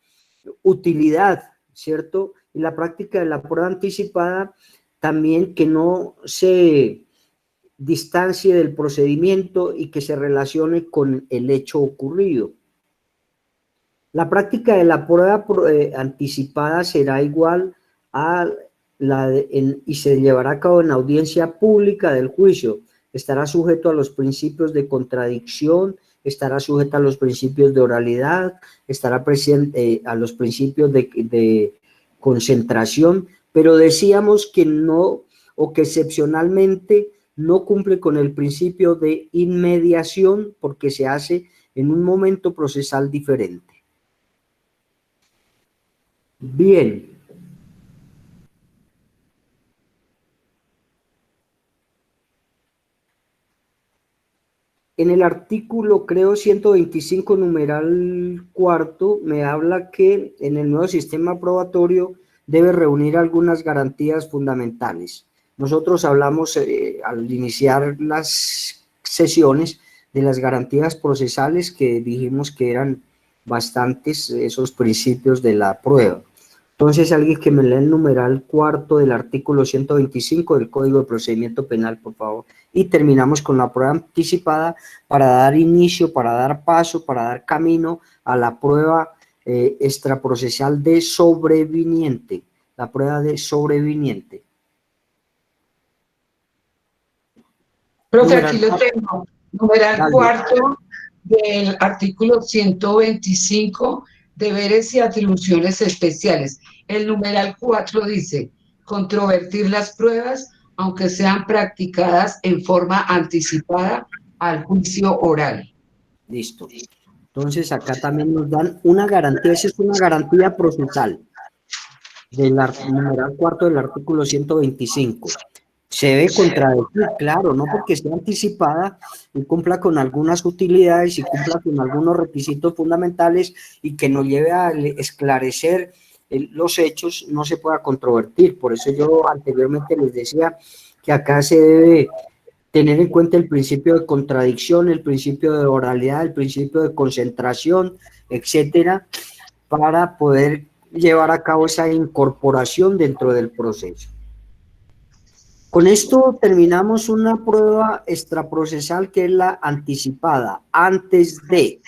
utilidad, ¿cierto? Y la práctica de la prueba anticipada también que no se distancie del procedimiento y que se relacione con el hecho ocurrido. La práctica de la prueba anticipada será igual a y se llevará a cabo en audiencia pública del juicio. Estará sujeto a los principios de contradicción, estará sujeto a los principios de oralidad, estará presente a los principios de concentración, pero decíamos que no, o que excepcionalmente no cumple con el principio de inmediación porque se hace en un momento procesal diferente. Bien. En el artículo, creo, 125, numeral cuarto, me habla que en el nuevo sistema probatorio debe reunir algunas garantías fundamentales. Nosotros hablamos al iniciar las sesiones de las garantías procesales que dijimos que eran bastantes esos principios de la prueba. Entonces, alguien que me lea el numeral cuarto del artículo 125 del Código de Procedimiento Penal, por favor. Y terminamos con la prueba anticipada para dar inicio, para dar paso, para dar camino a la prueba extraprocesal de sobreviniente. La prueba de sobreviniente. Profe, aquí lo tengo. Numeral cuarto del artículo 125, deberes y atribuciones especiales. El numeral 4 dice, controvertir las pruebas, aunque sean practicadas en forma anticipada al juicio oral. Listo. Entonces, acá también nos dan una garantía, esa es una garantía procesal del numeral 4 del artículo 125. Se debe contradecir, claro, no porque sea anticipada y cumpla con algunas utilidades y cumpla con algunos requisitos fundamentales y que nos lleve a esclarecer los hechos, no se pueda controvertir. Por eso yo anteriormente les decía que acá se debe tener en cuenta el principio de contradicción, el principio de oralidad, el principio de concentración, etcétera, para poder llevar a cabo esa incorporación dentro del proceso. Con esto terminamos una prueba extraprocesal que es la anticipada, antes de.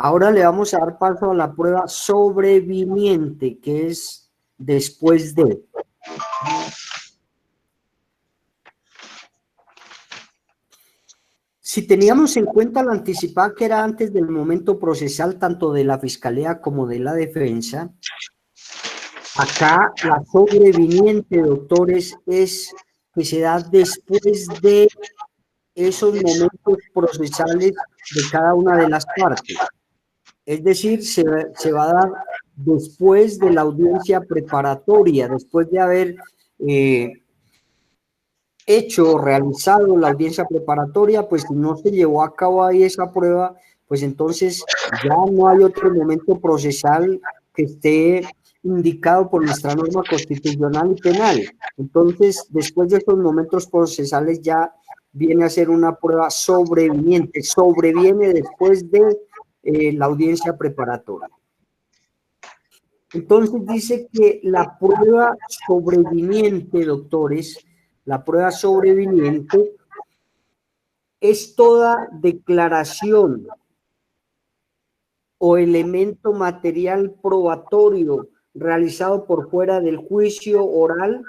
Ahora le vamos a dar paso a la prueba sobreviniente, que es después de. Si teníamos en cuenta la anticipada que era antes del momento procesal, tanto de la Fiscalía como de la Defensa, acá la sobreviniente, doctores, es que se da después de esos momentos procesales de cada una de las partes. Es decir, se va a dar después de la audiencia preparatoria, después de haber hecho o realizado la audiencia preparatoria, pues si no se llevó a cabo ahí esa prueba, pues entonces ya no hay otro momento procesal que esté indicado por nuestra norma constitucional y penal. Entonces, después de estos momentos procesales ya viene a ser una prueba sobreviniente, sobreviene después de la audiencia preparatoria. Entonces dice que la prueba sobreviniente, doctores, la prueba sobreviniente es toda declaración o elemento material probatorio realizado por fuera del juicio oral,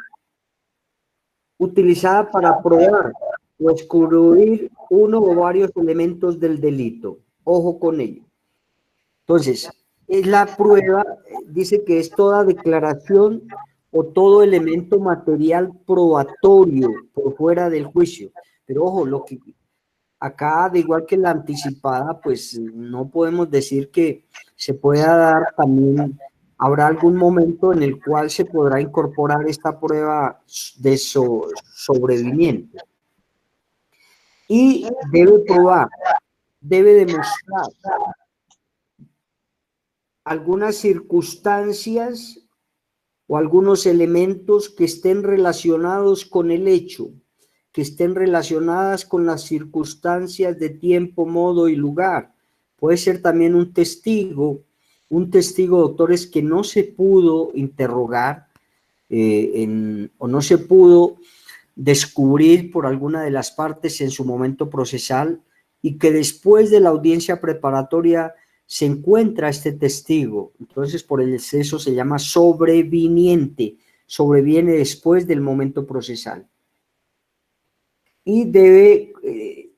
utilizada para probar o excluir uno o varios elementos del delito. Ojo con ello. Entonces, es la prueba, dice que es toda declaración o todo elemento material probatorio por fuera del juicio. Pero ojo, lo que acá, de igual que la anticipada, pues no podemos decir que se pueda dar también, habrá algún momento en el cual se podrá incorporar esta prueba de sobreviniente. Y debe probar, debe demostrar algunas circunstancias o algunos elementos que estén relacionados con el hecho, que estén relacionadas con las circunstancias de tiempo, modo y lugar. Puede ser también un testigo, doctores, que no se pudo interrogar o no se pudo descubrir por alguna de las partes en su momento procesal y que después de la audiencia preparatoria se encuentra este testigo. Entonces, por eso se llama sobreviniente, sobreviene después del momento procesal. Y debe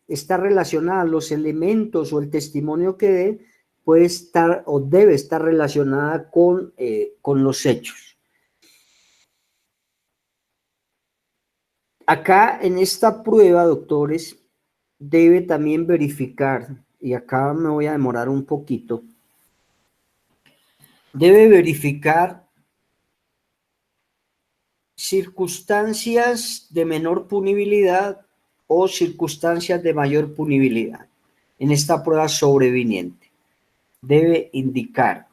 estar relacionada, los elementos o el testimonio que dé, puede estar o debe estar relacionada con los hechos. Acá en esta prueba, doctores, debe también verificar, y acá me voy a demorar un poquito, debe verificar circunstancias de menor punibilidad o circunstancias de mayor punibilidad. En esta prueba sobreviniente debe indicar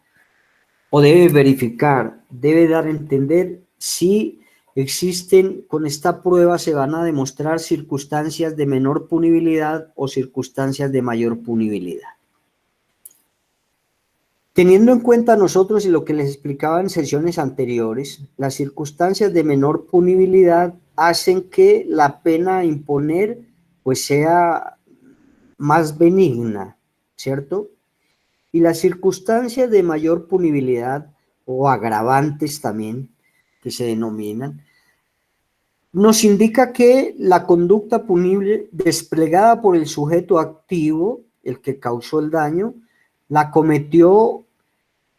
o debe verificar, debe dar a entender si existen, con esta prueba se van a demostrar circunstancias de menor punibilidad o circunstancias de mayor punibilidad. Teniendo en cuenta nosotros y lo que les explicaba en sesiones anteriores, las circunstancias de menor punibilidad hacen que la pena a imponer pues sea más benigna, ¿cierto? Y las circunstancias de mayor punibilidad o agravantes también, que se denominan, nos indica que la conducta punible desplegada por el sujeto activo, el que causó el daño, la cometió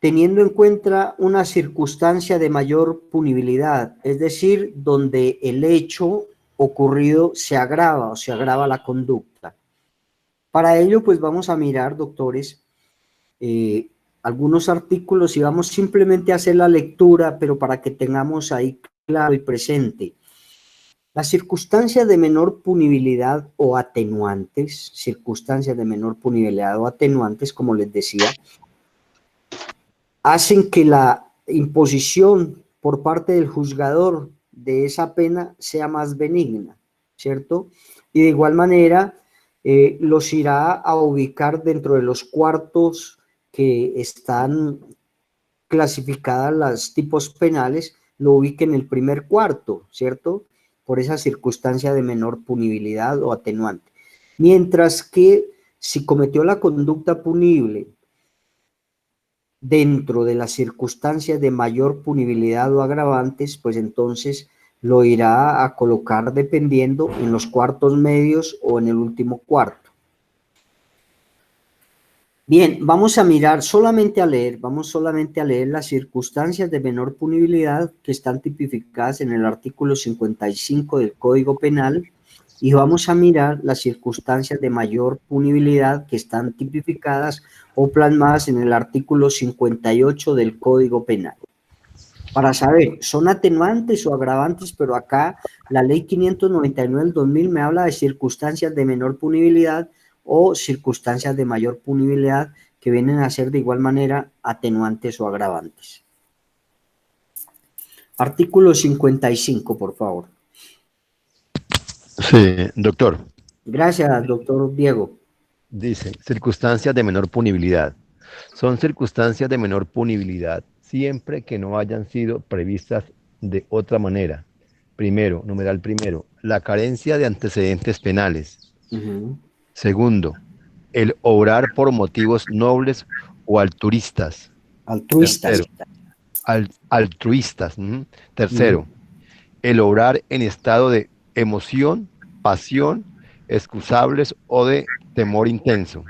teniendo en cuenta una circunstancia de mayor punibilidad, es decir, donde el hecho ocurrido se agrava o se agrava la conducta. Para ello, pues vamos a mirar, doctores, algunos artículos y vamos simplemente a hacer la lectura, pero para que tengamos ahí claro y presente. Las circunstancias de menor punibilidad o atenuantes, como les decía, hacen que la imposición por parte del juzgador de esa pena sea más benigna, ¿cierto? Y de igual manera los irá a ubicar dentro de los cuartos que están clasificadas los tipos penales, lo ubique en el primer cuarto, ¿cierto? Por esa circunstancia de menor punibilidad o atenuante. Mientras que si cometió la conducta punible dentro de las circunstancias de mayor punibilidad o agravantes, pues entonces lo irá a colocar dependiendo en los cuartos medios o en el último cuarto. Bien, vamos a mirar vamos solamente a leer las circunstancias de menor punibilidad que están tipificadas en el artículo 55 del Código Penal y vamos a mirar las circunstancias de mayor punibilidad que están tipificadas o plasmadas en el artículo 58 del Código Penal. Para saber, ¿son atenuantes o agravantes? Pero acá la ley 599 del 2000 me habla de circunstancias de menor punibilidad o circunstancias de mayor punibilidad que vienen a ser de igual manera atenuantes o agravantes. Artículo 55, por favor. Sí, doctor. Gracias, doctor Diego. Dice, circunstancias de menor punibilidad. Son circunstancias de menor punibilidad siempre que no hayan sido previstas de otra manera. Primero, numeral primero, la carencia de antecedentes penales. Segundo, el obrar por motivos nobles o altruistas. Altruistas. Tercero, altruistas. Tercero, el obrar en estado de emoción, pasión, excusables o de temor intenso.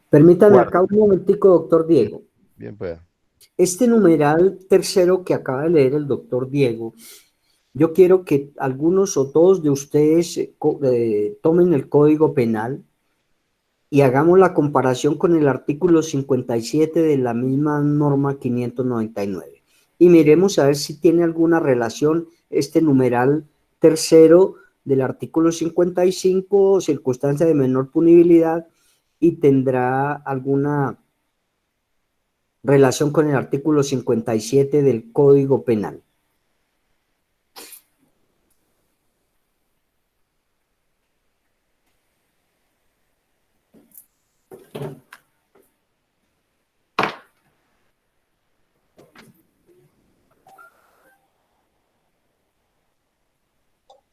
Permítame acá un momentico, doctor Diego. Bien, pues. Este numeral tercero que acaba de leer el doctor Diego, yo quiero que algunos o todos de ustedes tomen el Código Penal y hagamos la comparación con el artículo 57 de la misma norma 599. Y miremos a ver si tiene alguna relación este numeral tercero del artículo 55, circunstancia de menor punibilidad, y tendrá alguna relación con el artículo 57 del Código Penal.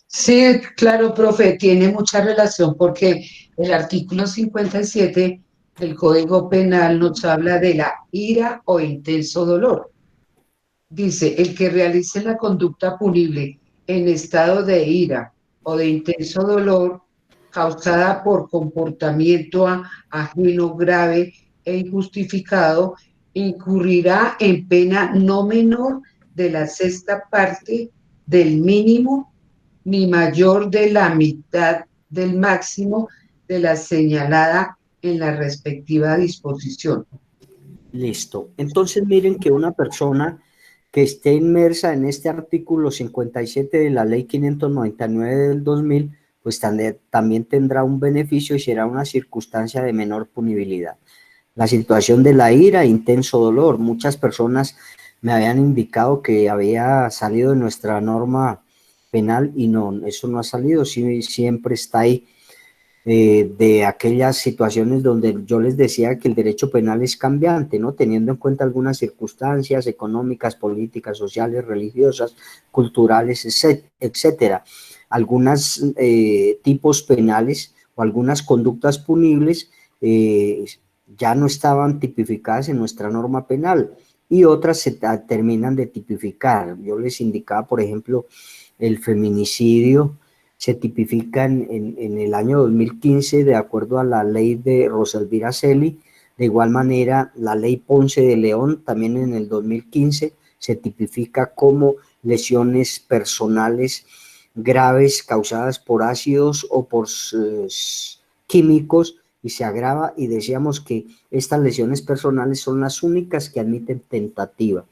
Sí, claro, profe, tiene mucha relación porque el artículo 57 del Código Penal nos habla de la ira o intenso dolor. Dice, el que realice la conducta punible en estado de ira o de intenso dolor causada por comportamiento ajeno grave e injustificado, incurrirá en pena no menor de la sexta parte del mínimo ni mayor de la mitad del máximo de la señalada en la respectiva disposición. Listo. Entonces miren que una persona que esté inmersa en este artículo 57 de la ley 599 del 2000, pues también tendrá un beneficio y será una circunstancia de menor punibilidad. La situación de la ira, intenso dolor. Muchas personas me habían indicado que había salido de nuestra norma penal y no, eso no ha salido, sí, siempre está ahí, de aquellas situaciones donde yo les decía que el derecho penal es cambiante, ¿no? Teniendo en cuenta algunas circunstancias económicas, políticas, sociales, religiosas, culturales, etcétera. Algunos tipos penales o algunas conductas punibles ya no estaban tipificadas en nuestra norma penal y otras se terminan de tipificar. Yo les indicaba, por ejemplo, el feminicidio se tipifica en el año 2015 de acuerdo a la ley de Rosa Elvira Celi. De igual manera, la ley Ponce de León también en el 2015 se tipifica como lesiones personales graves causadas por ácidos o por químicos y se agrava, y decíamos que estas lesiones personales son las únicas que admiten tentativa.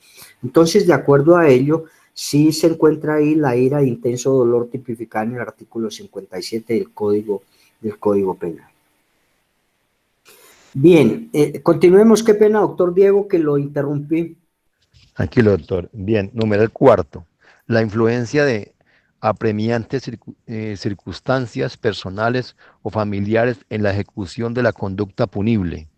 Entonces, de acuerdo a ello, sí se encuentra ahí la ira de intenso dolor tipificada en el artículo 57 del Código Penal. Bien, continuemos. Qué pena, doctor Diego, que lo interrumpí. Tranquilo, doctor. Bien, numeral cuarto. La influencia de apremiantes circunstancias personales o familiares en la ejecución de la conducta punible.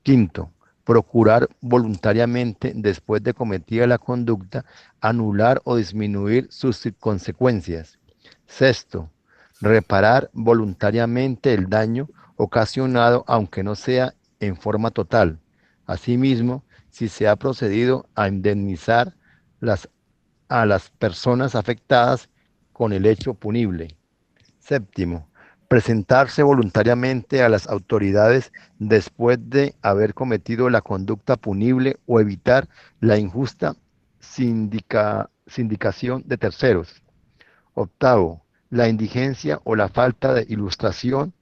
Quinto, procurar voluntariamente, después de cometida la conducta, anular o disminuir sus consecuencias. Sexto, reparar voluntariamente el daño ocasionado, aunque no sea en forma total. Asimismo, si se ha procedido a indemnizar a las personas afectadas con el hecho punible. Séptimo, presentarse voluntariamente a las autoridades después de haber cometido la conducta punible o evitar la injusta sindicación de terceros. Octavo, la indigencia o la falta de ilustración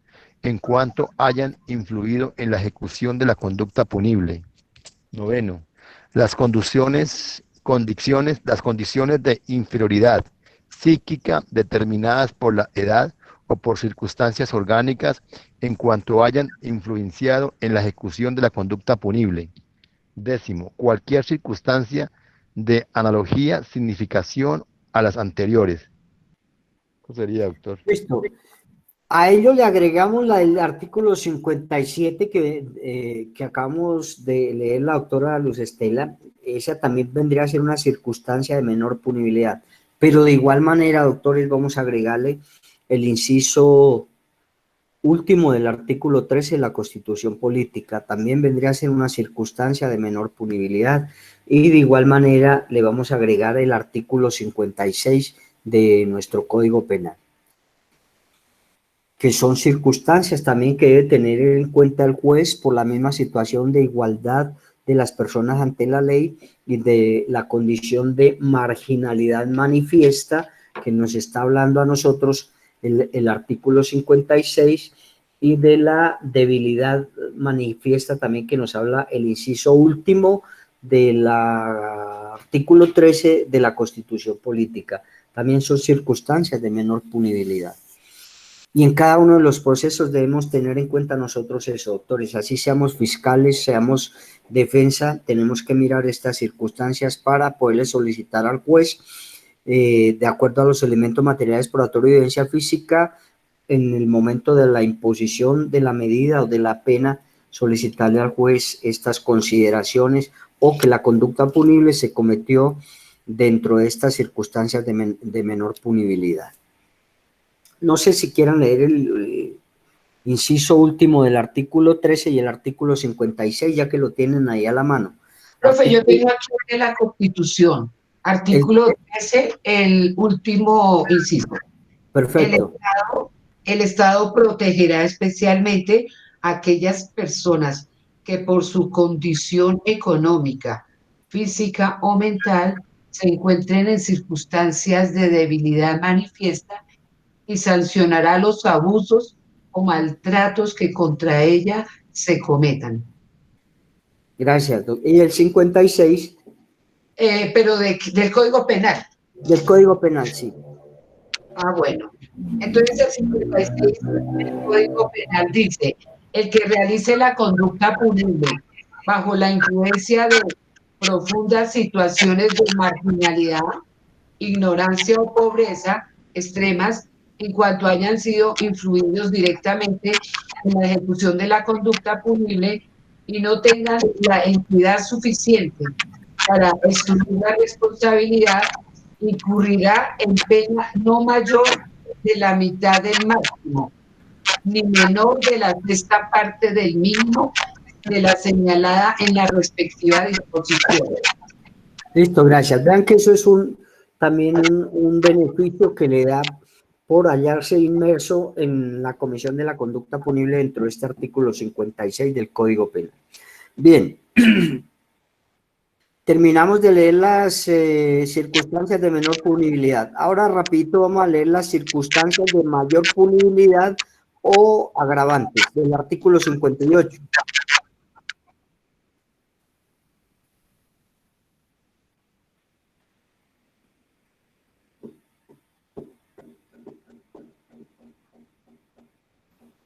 en cuanto hayan influido en la ejecución de la conducta punible. Noveno, las condiciones de inferioridad psíquica determinadas por la edad o por circunstancias orgánicas en cuanto hayan influenciado en la ejecución de la conducta punible. Décimo, cualquier circunstancia de analogía, significación a las anteriores. ¿Qué sería, doctor? Listo. A ello le agregamos el artículo 57 que acabamos de leer la doctora Luz Estela. Esa también vendría a ser una circunstancia de menor punibilidad. Pero de igual manera, doctores, vamos a agregarle el inciso último del artículo 13 de la Constitución Política. También vendría a ser una circunstancia de menor punibilidad. Y de igual manera le vamos a agregar el artículo 56 de nuestro Código Penal, que son circunstancias también que debe tener en cuenta el juez por la misma situación de igualdad de las personas ante la ley y de la condición de marginalidad manifiesta que nos está hablando a nosotros el artículo 56 y de la debilidad manifiesta también que nos habla el inciso último del artículo 13 de la Constitución Política. También son circunstancias de menor punibilidad. Y en cada uno de los procesos debemos tener en cuenta nosotros eso, doctores, así seamos fiscales, seamos defensa, tenemos que mirar estas circunstancias para poderle solicitar al juez, de acuerdo a los elementos materiales probatorios de evidencia física, en el momento de la imposición de la medida o de la pena, solicitarle al juez estas consideraciones o que la conducta punible se cometió dentro de estas circunstancias de menor punibilidad. No sé si quieran leer el inciso último del artículo 13 y el artículo 56, ya que lo tienen ahí a la mano. Profe, yo tengo aquí de la Constitución, artículo 13, el último inciso. Perfecto. El Estado protegerá especialmente a aquellas personas que por su condición económica, física o mental se encuentren en circunstancias de debilidad manifiesta y sancionará los abusos o maltratos que contra ella se cometan. Gracias, doctor. ¿Y el 56? Pero del Código Penal. Del Código Penal, sí. Ah, bueno. Entonces el 56 del Código Penal dice: el que realice la conducta punible bajo la influencia de profundas situaciones de marginalidad, ignorancia o pobreza extremas, en cuanto hayan sido influidos directamente en la ejecución de la conducta punible y no tengan la entidad suficiente para asumir la responsabilidad, incurrirá en pena no mayor de la mitad del máximo, ni menor de la sexta parte del mínimo de la señalada en la respectiva disposición. Listo, gracias. Vean que eso es también un beneficio que le da por hallarse inmerso en la comisión de la conducta punible dentro de este artículo 56 del Código Penal. Bien, terminamos de leer las circunstancias de menor punibilidad. Ahora, rapidito, vamos a leer las circunstancias de mayor punibilidad o agravantes del artículo 58.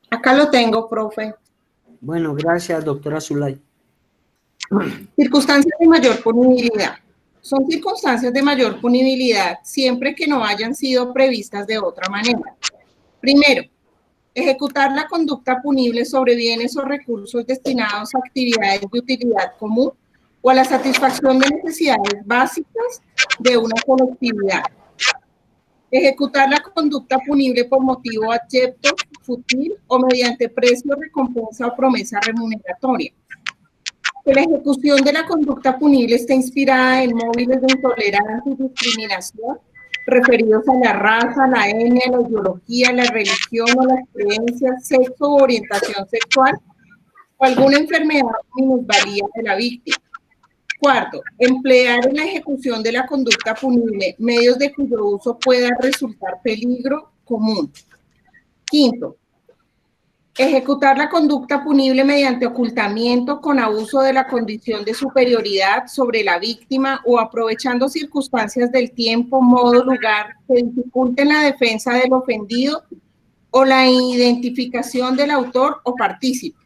Acá lo tengo, profe. Bueno, gracias, doctora Zulay. Circunstancias de mayor punibilidad. Son circunstancias de mayor punibilidad siempre que no hayan sido previstas de otra manera. Primero, ejecutar la conducta punible sobre bienes o recursos destinados a actividades de utilidad común o a la satisfacción de necesidades básicas de una colectividad. Ejecutar la conducta punible por motivo abyecto, fútil o mediante precio, recompensa o promesa remuneratoria. Que la ejecución de la conducta punible está inspirada en móviles de intolerancia y discriminación referidos a la raza, la etnia, la ideología, la religión o las creencias, sexo o orientación sexual o alguna enfermedad o minusvalía de la víctima. Cuarto, emplear en la ejecución de la conducta punible medios de cuyo uso pueda resultar peligro común. Quinto, ejecutar la conducta punible mediante ocultamiento con abuso de la condición de superioridad sobre la víctima o aprovechando circunstancias del tiempo, modo, lugar que dificulten la defensa del ofendido o la identificación del autor o partícipe.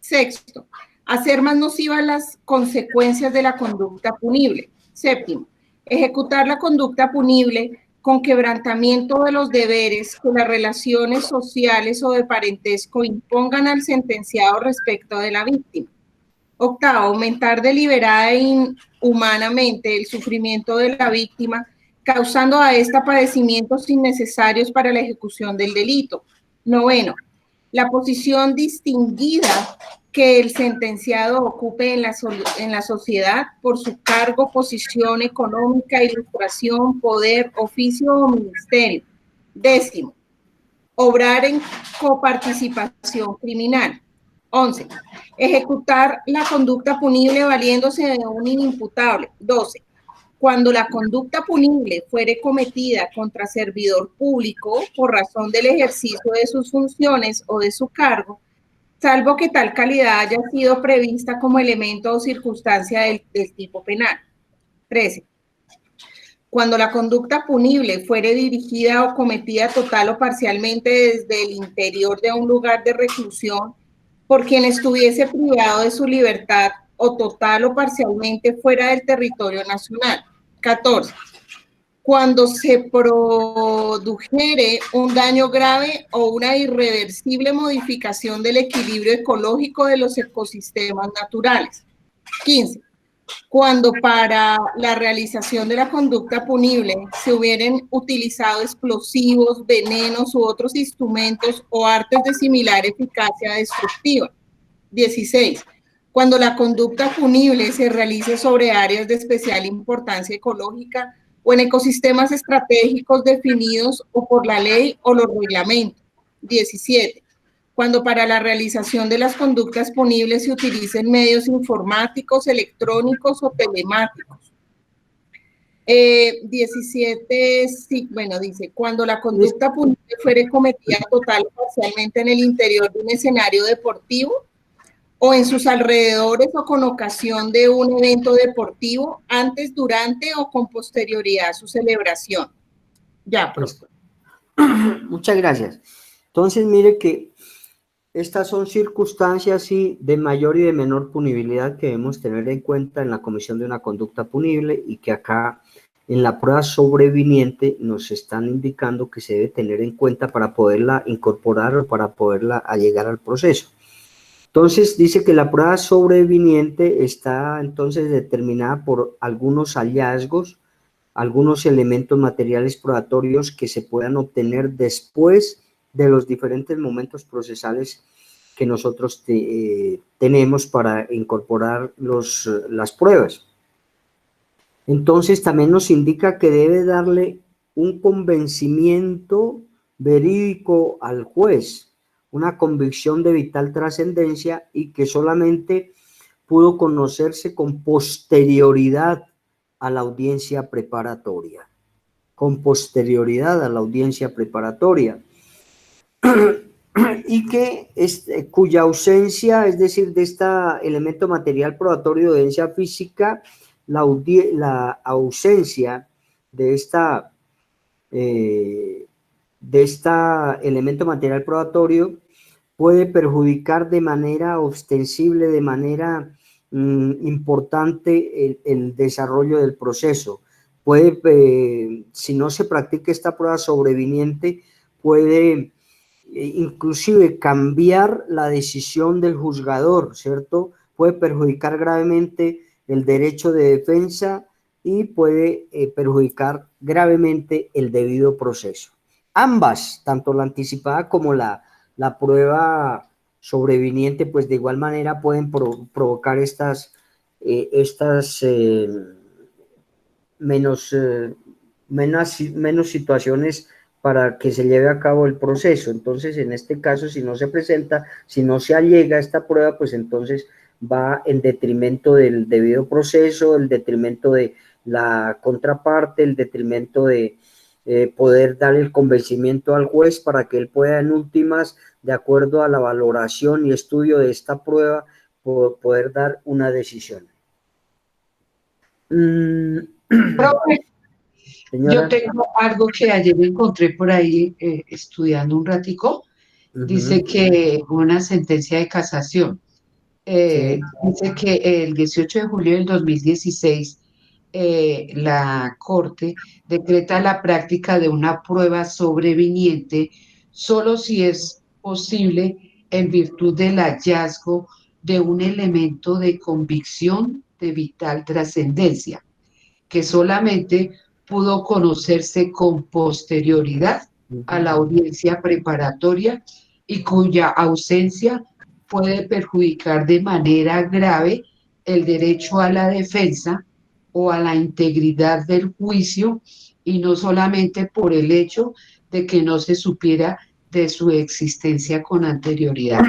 Sexto, hacer más nocivas las consecuencias de la conducta punible. Séptimo, ejecutar la conducta punible con quebrantamiento de los deberes que las relaciones sociales o de parentesco impongan al sentenciado respecto de la víctima. Octavo, aumentar deliberada e inhumanamente el sufrimiento de la víctima, causando a esta padecimientos innecesarios para la ejecución del delito. Noveno, la posición distinguida que el sentenciado ocupe en la sociedad por su cargo, posición económica, ilustración, poder, oficio o ministerio. Décimo, obrar en coparticipación criminal. 11. Ejecutar la conducta punible valiéndose de un inimputable. 12. Cuando la conducta punible fuere cometida contra servidor público por razón del ejercicio de sus funciones o de su cargo, salvo que tal calidad haya sido prevista como elemento o circunstancia del tipo penal. 13. Cuando la conducta punible fuere dirigida o cometida total o parcialmente desde el interior de un lugar de reclusión por quien estuviese privado de su libertad o total o parcialmente fuera del territorio nacional. 14. Cuando se produjere un daño grave o una irreversible modificación del equilibrio ecológico de los ecosistemas naturales. 15. Cuando para la realización de la conducta punible se hubieran utilizado explosivos, venenos u otros instrumentos o artes de similar eficacia destructiva. 16. Cuando la conducta punible se realice sobre áreas de especial importancia ecológica o en ecosistemas estratégicos definidos o por la ley o los reglamentos. 17. Cuando para la realización de las conductas punibles se utilicen medios informáticos, electrónicos o telemáticos. 17, sí, bueno, dice, cuando la conducta punible fuere cometida total o parcialmente en el interior de un escenario deportivo o en sus alrededores o con ocasión de un evento deportivo, antes, durante o con posterioridad a su celebración. Ya, pues. Muchas gracias. Entonces, mire que estas son circunstancias de mayor y de menor punibilidad que debemos tener en cuenta en la comisión de una conducta punible y que acá en la prueba sobreviniente nos están indicando que se debe tener en cuenta para poderla incorporar o para poderla allegar al proceso. Entonces dice que la prueba sobreviniente está entonces determinada por algunos hallazgos, algunos elementos materiales probatorios que se puedan obtener después de los diferentes momentos procesales que nosotros tenemos para incorporar las pruebas. Entonces también nos indica que debe darle un convencimiento verídico al juez, una convicción de vital trascendencia y que solamente pudo conocerse con posterioridad a la audiencia preparatoria. Con posterioridad a la audiencia preparatoria. Y que cuya ausencia, es decir, de este elemento material probatorio de evidencia física, la ausencia de elemento material probatorio puede perjudicar de manera ostensible, de manera importante el desarrollo del proceso. Puede, si no se practica esta prueba sobreviniente, puede inclusive cambiar la decisión del juzgador, ¿cierto? Puede perjudicar gravemente el derecho de defensa y puede perjudicar gravemente el debido proceso. Ambas, tanto la anticipada como la prueba sobreviniente, pues de igual manera pueden provocar estas menos situaciones para que se lleve a cabo el proceso. Entonces, en este caso, si no se presenta, si no se allega a esta prueba, pues entonces va en detrimento del debido proceso, el detrimento de la contraparte, el detrimento de poder dar el convencimiento al juez para que él pueda en últimas, de acuerdo a la valoración y estudio de esta prueba, poder dar una decisión. Profe, Señora. yo tengo algo que ayer encontré por ahí estudiando un ratico. Dice que una sentencia de casación. Sí. Dice que el 18 de julio del 2016 la Corte decreta la práctica de una prueba sobreviniente solo si es posible en virtud del hallazgo de un elemento de convicción de vital trascendencia, que solamente pudo conocerse con posterioridad a la audiencia preparatoria y cuya ausencia puede perjudicar de manera grave el derecho a la defensa o a la integridad del juicio, y no solamente por el hecho de que no se supiera de su existencia con anterioridad.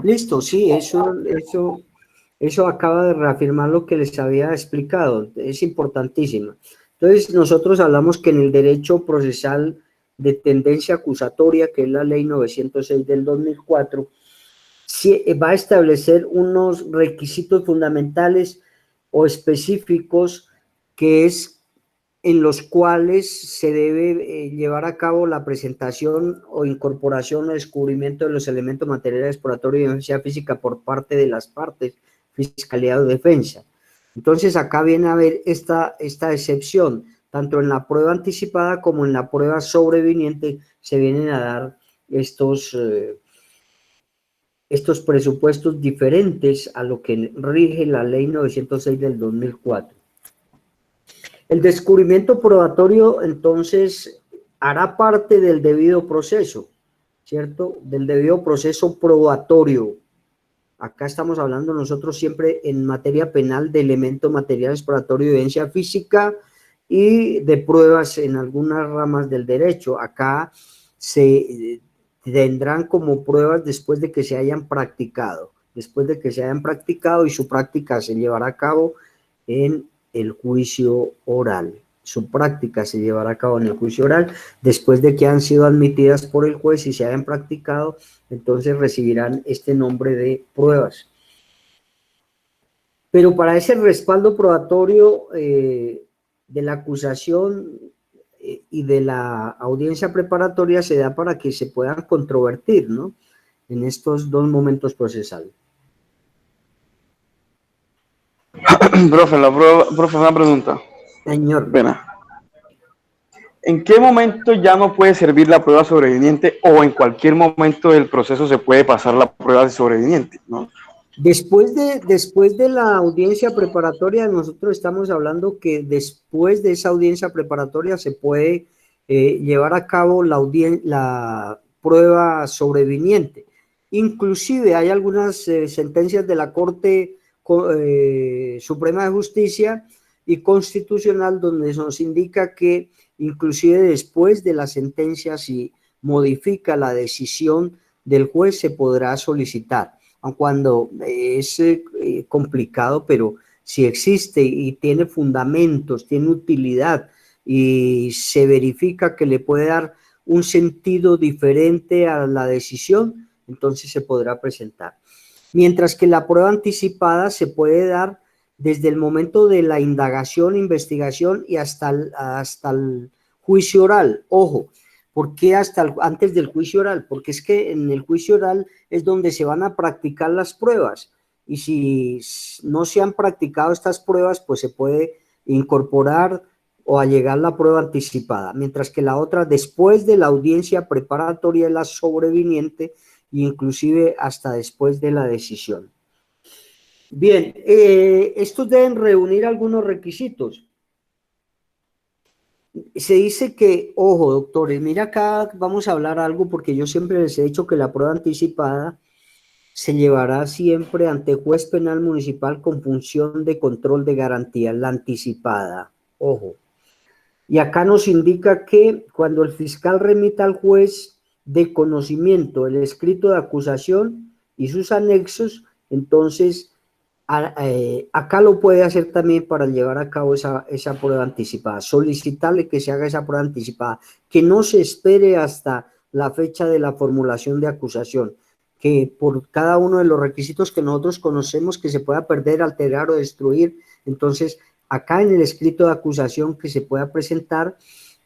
Listo, sí, eso acaba de reafirmar lo que les había explicado, es importantísimo. Entonces, nosotros hablamos que en el derecho procesal de tendencia acusatoria, que es la ley 906 del 2004, va a establecer unos requisitos fundamentales o específicos que es en los cuales se debe llevar a cabo la presentación o incorporación o descubrimiento de los elementos materiales exploratorios de evidencia física por parte de las partes, fiscalía o defensa. Entonces acá viene a haber esta excepción, tanto en la prueba anticipada como en la prueba sobreviniente se vienen a dar estos presupuestos diferentes a lo que rige la ley 906 del 2004. El descubrimiento probatorio, entonces, hará parte del debido proceso, ¿cierto? Del debido proceso probatorio. Acá estamos hablando nosotros siempre en materia penal de elementos materiales probatorios de evidencia física y de pruebas en algunas ramas del derecho. Acá se tendrán como pruebas después de que se hayan practicado. Después de que se hayan practicado y su práctica se llevará a cabo en el juicio oral. Su práctica se llevará a cabo en el juicio oral después de que han sido admitidas por el juez y se hayan practicado, entonces recibirán este nombre de pruebas. Pero para ese respaldo probatorio de la acusación y de la audiencia preparatoria se da para que se puedan controvertir, ¿no? En estos dos momentos procesales. Profe, una pregunta. Señor. Pena. ¿En qué momento ya no puede servir la prueba sobreviniente o en cualquier momento del proceso se puede pasar la prueba sobreviniente, ¿no? Después de la audiencia preparatoria, nosotros estamos hablando que después de esa audiencia preparatoria se puede llevar a cabo la prueba sobreviniente. Inclusive hay algunas sentencias de la Corte Suprema de Justicia y Constitucional donde nos indica que inclusive después de la sentencia, si modifica la decisión del juez, se podrá solicitar. Aun cuando es complicado, pero si existe y tiene fundamentos, tiene utilidad y se verifica que le puede dar un sentido diferente a la decisión, entonces se podrá presentar. Mientras que la prueba anticipada se puede dar desde el momento de la indagación, investigación y hasta el juicio oral. Ojo, ¿por qué antes del juicio oral? Porque es que en el juicio oral es donde se van a practicar las pruebas y si no se han practicado estas pruebas, pues se puede incorporar o allegar la prueba anticipada, mientras que la otra después de la audiencia preparatoria es la sobreviniente e inclusive hasta después de la decisión. Bien, estos deben reunir algunos requisitos. Se dice que, ojo, doctores, mira acá vamos a hablar algo porque yo siempre les he dicho que la prueba anticipada se llevará siempre ante juez penal municipal con función de control de garantía, la anticipada, ojo. Y acá nos indica que cuando el fiscal remita al juez de conocimiento el escrito de acusación y sus anexos, entonces acá lo puede hacer también para llevar a cabo esa prueba anticipada, solicitarle que se haga esa prueba anticipada, que no se espere hasta la fecha de la formulación de acusación, que por cada uno de los requisitos que nosotros conocemos que se pueda perder, alterar o destruir, entonces acá en el escrito de acusación que se pueda presentar,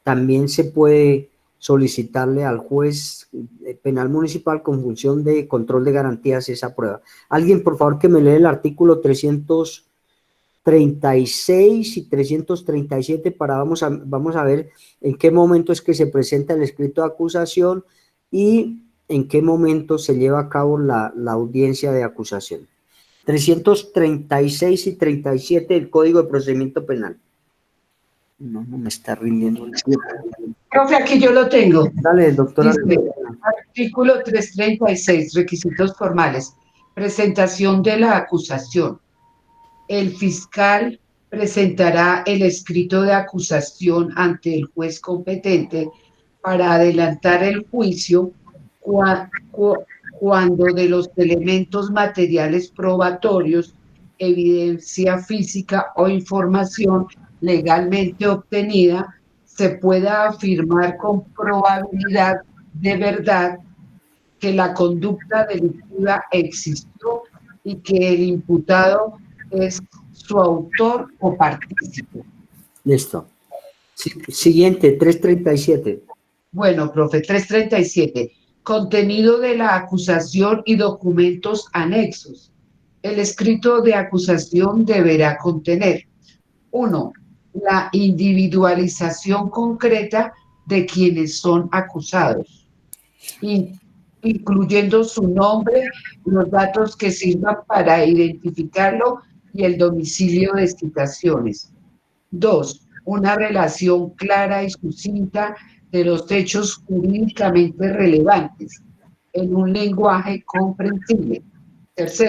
también se puede solicitarle al juez penal municipal con función de control de garantías esa prueba. Alguien, por favor, que me lee el artículo 336 y 337 para vamos a ver en qué momento es que se presenta el escrito de acusación y en qué momento se lleva a cabo la audiencia de acusación. 336 y 37 del Código de Procedimiento Penal. No me está rindiendo. Profe, aquí yo lo tengo. Dale, doctora. Dice, artículo 336, requisitos formales. Presentación de la acusación. El fiscal presentará el escrito de acusación ante el juez competente para adelantar el juicio cuando de los elementos materiales probatorios, evidencia física o información legalmente obtenida, se pueda afirmar con probabilidad de verdad que la conducta delictiva existió y que el imputado es su autor o partícipe. Listo. Siguiente, 337. Bueno, profe, 337. Contenido de la acusación y documentos anexos. El escrito de acusación deberá contener: 1. La individualización concreta de quienes son acusados, incluyendo su nombre, los datos que sirvan para identificarlo y el domicilio de citaciones. 2. Una relación clara y sucinta de los hechos jurídicamente relevantes en un lenguaje comprensible. 3.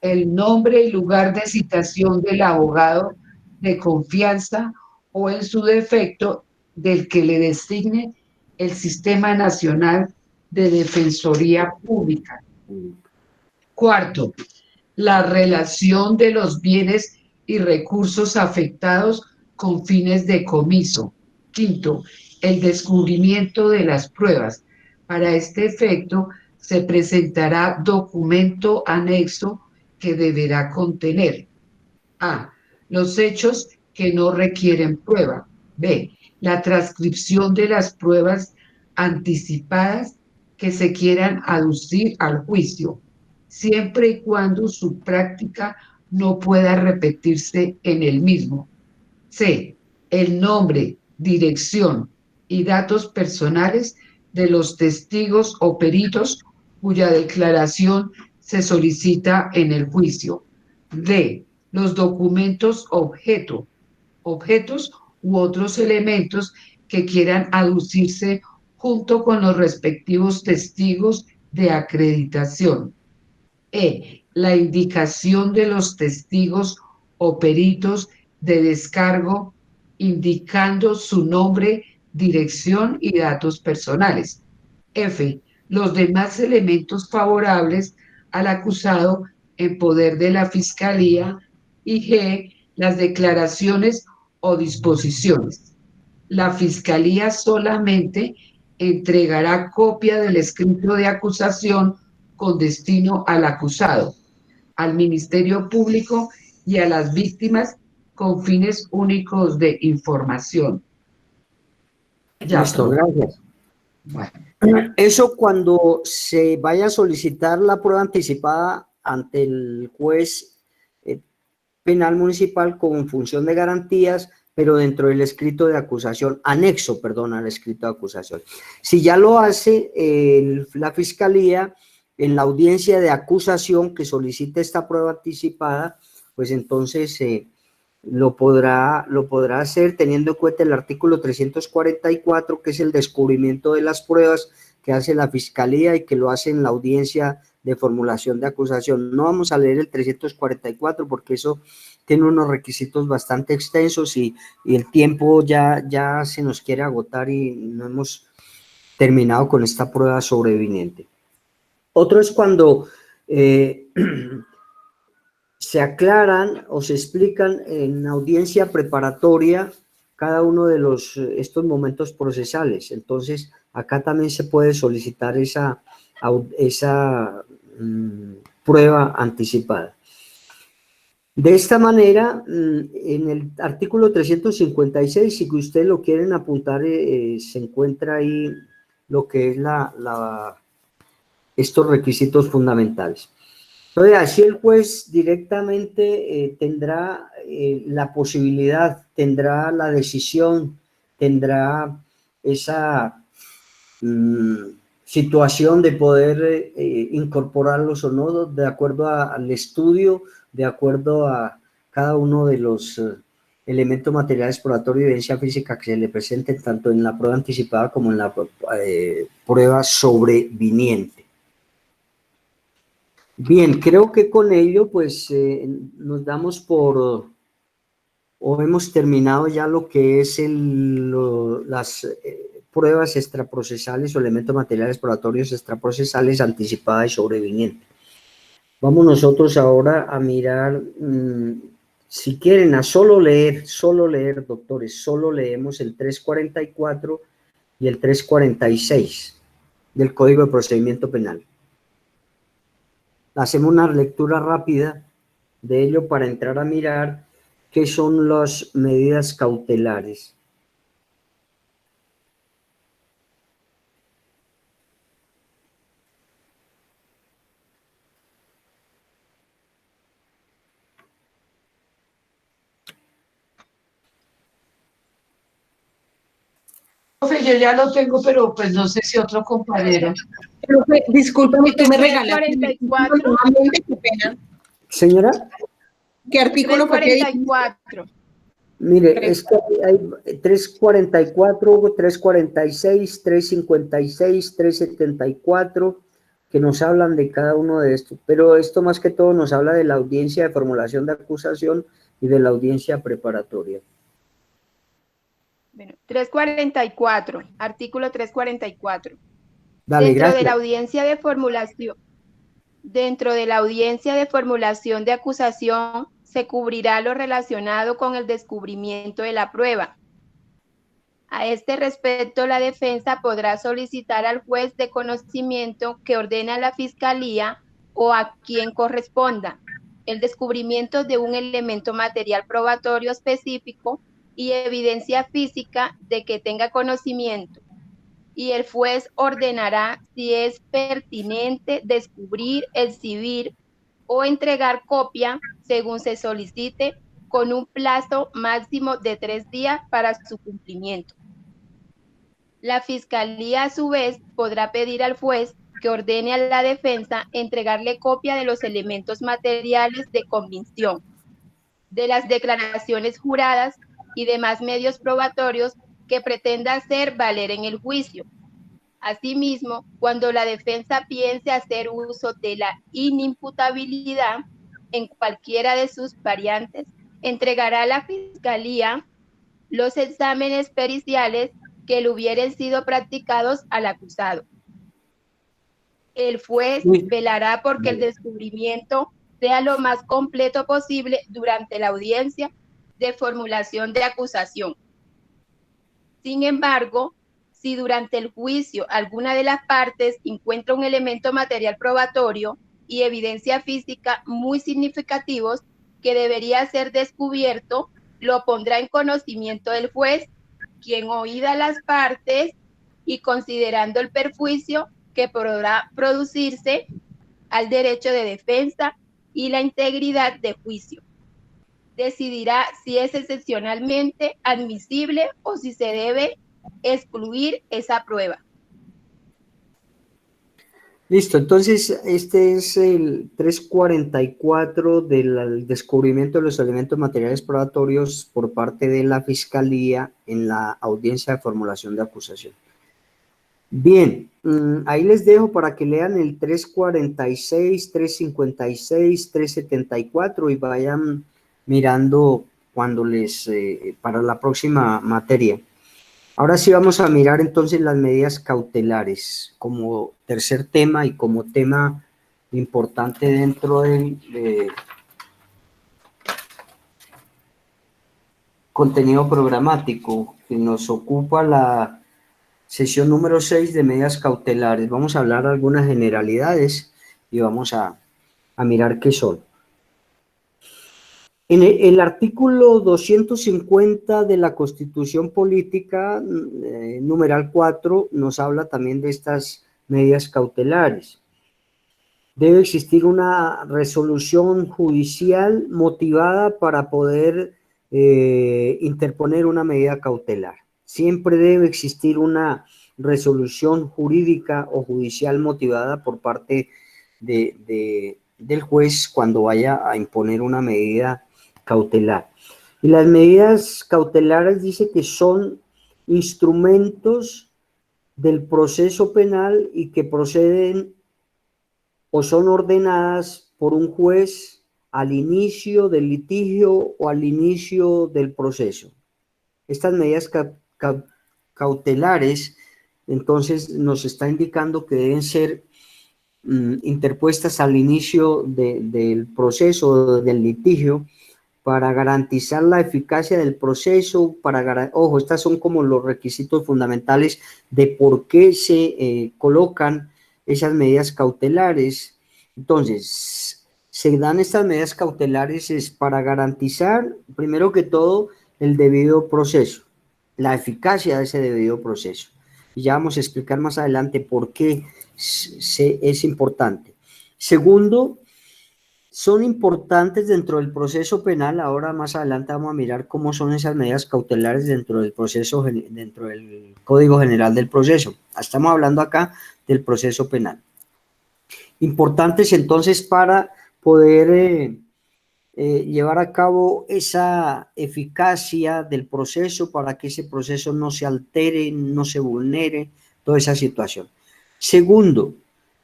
El nombre y lugar de citación del abogado de confianza o, en su defecto, del que le designe el Sistema Nacional de Defensoría Pública. 4. La relación de los bienes y recursos afectados con fines de comiso. 5. El descubrimiento de las pruebas. Para este efecto, se presentará documento anexo que deberá contener: A. Los hechos que no requieren prueba. B. La transcripción de las pruebas anticipadas que se quieran aducir al juicio, siempre y cuando su práctica no pueda repetirse en el mismo. C. El nombre, dirección y datos personales de los testigos o peritos cuya declaración se solicita en el juicio. D. Los documentos objetos u otros elementos que quieran aducirse junto con los respectivos testigos de acreditación. E. La indicación de los testigos o peritos de descargo indicando su nombre, dirección y datos personales. F. Los demás elementos favorables al acusado en poder de la Fiscalía. Y G. Las declaraciones o disposiciones. La Fiscalía solamente entregará copia del escrito de acusación con destino al acusado, al Ministerio Público y a las víctimas con fines únicos de información. Ya, listo, gracias. Bueno. Eso cuando se vaya a solicitar la prueba anticipada ante el juez penal municipal con función de garantías, pero dentro del escrito de acusación, anexo, perdón, al escrito de acusación. Si ya lo hace la Fiscalía en la audiencia de acusación que solicite esta prueba anticipada, pues entonces lo podrá hacer teniendo en cuenta el artículo 344, que es el descubrimiento de las pruebas que hace la Fiscalía y que lo hace en la audiencia de formulación de acusación. No vamos a leer el 344 porque eso tiene unos requisitos bastante extensos y el tiempo ya se nos quiere agotar y no hemos terminado con esta prueba sobreviniente. Otro es cuando se aclaran o se explican en audiencia preparatoria cada uno de estos momentos procesales. Entonces, acá también se puede solicitar esa prueba anticipada. De esta manera, en el artículo 356, si ustedes lo quieren apuntar, se encuentra ahí lo que es estos requisitos fundamentales. Entonces, así el juez directamente tendrá la posibilidad, tendrá la decisión, tendrá esa situación de poder incorporarlos o no, de acuerdo al estudio, de acuerdo a cada uno de los elementos materiales probatorios y evidencia física que se le presenten tanto en la prueba anticipada como en la prueba sobreviniente. Bien, creo que con ello pues nos damos por, o hemos terminado ya lo que es las pruebas extraprocesales o elementos materiales probatorios extraprocesales anticipada y sobreviniente. Vamos nosotros ahora a mirar, si quieren, a solo leer, doctores, solo leemos el 344 y el 346 del Código de Procedimiento Penal. Hacemos una lectura rápida de ello para entrar a mirar qué son las medidas cautelares. Profe, yo ya lo tengo, pero pues no sé si otro compañero. Profe, discúlpame, tú me regalas. 44. Qué pena. Señora. ¿Qué artículo fue que 44. Mire, es que hay 344, 346, 356, 374 que nos hablan de cada uno de estos, pero esto más que todo nos habla de la audiencia de formulación de acusación y de la audiencia preparatoria. Bueno, 344, artículo 344. Dale, Dentro gracias. de la audiencia de formulación, de acusación, se cubrirá lo relacionado con el descubrimiento de la prueba. A este respecto, la defensa podrá solicitar al juez de conocimiento que ordene a la Fiscalía o a quien corresponda el descubrimiento de un elemento material probatorio específico y evidencia física de que tenga conocimiento, y el juez ordenará si es pertinente descubrir, exhibir o entregar copia según se solicite, con un plazo máximo de 3 días para su cumplimiento. La Fiscalía, a su vez, podrá pedir al juez que ordene a la defensa entregarle copia de los elementos materiales de convicción, de las declaraciones juradas y demás medios probatorios que pretenda hacer valer en el juicio. Asimismo, cuando la defensa piense hacer uso de la inimputabilidad en cualquiera de sus variantes, entregará a la Fiscalía los exámenes periciales que le hubieran sido practicados al acusado. El juez velará porque el descubrimiento sea lo más completo posible durante la audiencia de formulación de acusación. Sin embargo, si durante el juicio alguna de las partes encuentra un elemento material probatorio y evidencia física muy significativos que debería ser descubierto, lo pondrá en conocimiento del juez, quien, oídas las partes y considerando el perjuicio que podrá producirse al derecho de defensa y la integridad de juicio, decidirá si es excepcionalmente admisible o si se debe excluir esa prueba. Listo, entonces este es el 344 del descubrimiento de los elementos materiales probatorios por parte de la Fiscalía en la audiencia de formulación de acusación. Bien, ahí les dejo para que lean el 346, 356, 374 y vayan mirando cuando para la próxima materia. Ahora sí vamos a mirar entonces las medidas cautelares como tercer tema y como tema importante dentro del contenido programático que nos ocupa la sesión número 6 de medidas cautelares. Vamos a hablar algunas generalidades y vamos a mirar qué son. En el artículo 250 de la Constitución Política, numeral 4, nos habla también de estas medidas cautelares. Debe existir una resolución judicial motivada para poder interponer una medida cautelar. Siempre debe existir una resolución jurídica o judicial motivada por parte del juez cuando vaya a imponer una medida cautelar. Y las medidas cautelares dice que son instrumentos del proceso penal y que proceden o son ordenadas por un juez al inicio del litigio o al inicio del proceso. Estas medidas cautelares entonces nos está indicando que deben ser interpuestas al inicio del proceso del litigio para garantizar la eficacia del proceso, ojo, estas son como los requisitos fundamentales de por qué se colocan esas medidas cautelares. Entonces, se dan estas medidas cautelares es para garantizar, primero que todo, el debido proceso, la eficacia de ese debido proceso. Y ya vamos a explicar más adelante por qué es importante. Segundo, son importantes dentro del proceso penal. Ahora más adelante vamos a mirar cómo son esas medidas cautelares dentro del proceso, dentro del Código General del Proceso. Estamos hablando acá del proceso penal. Importantes entonces para poder llevar a cabo esa eficacia del proceso, para que ese proceso no se altere, no se vulnere, toda esa situación. Segundo,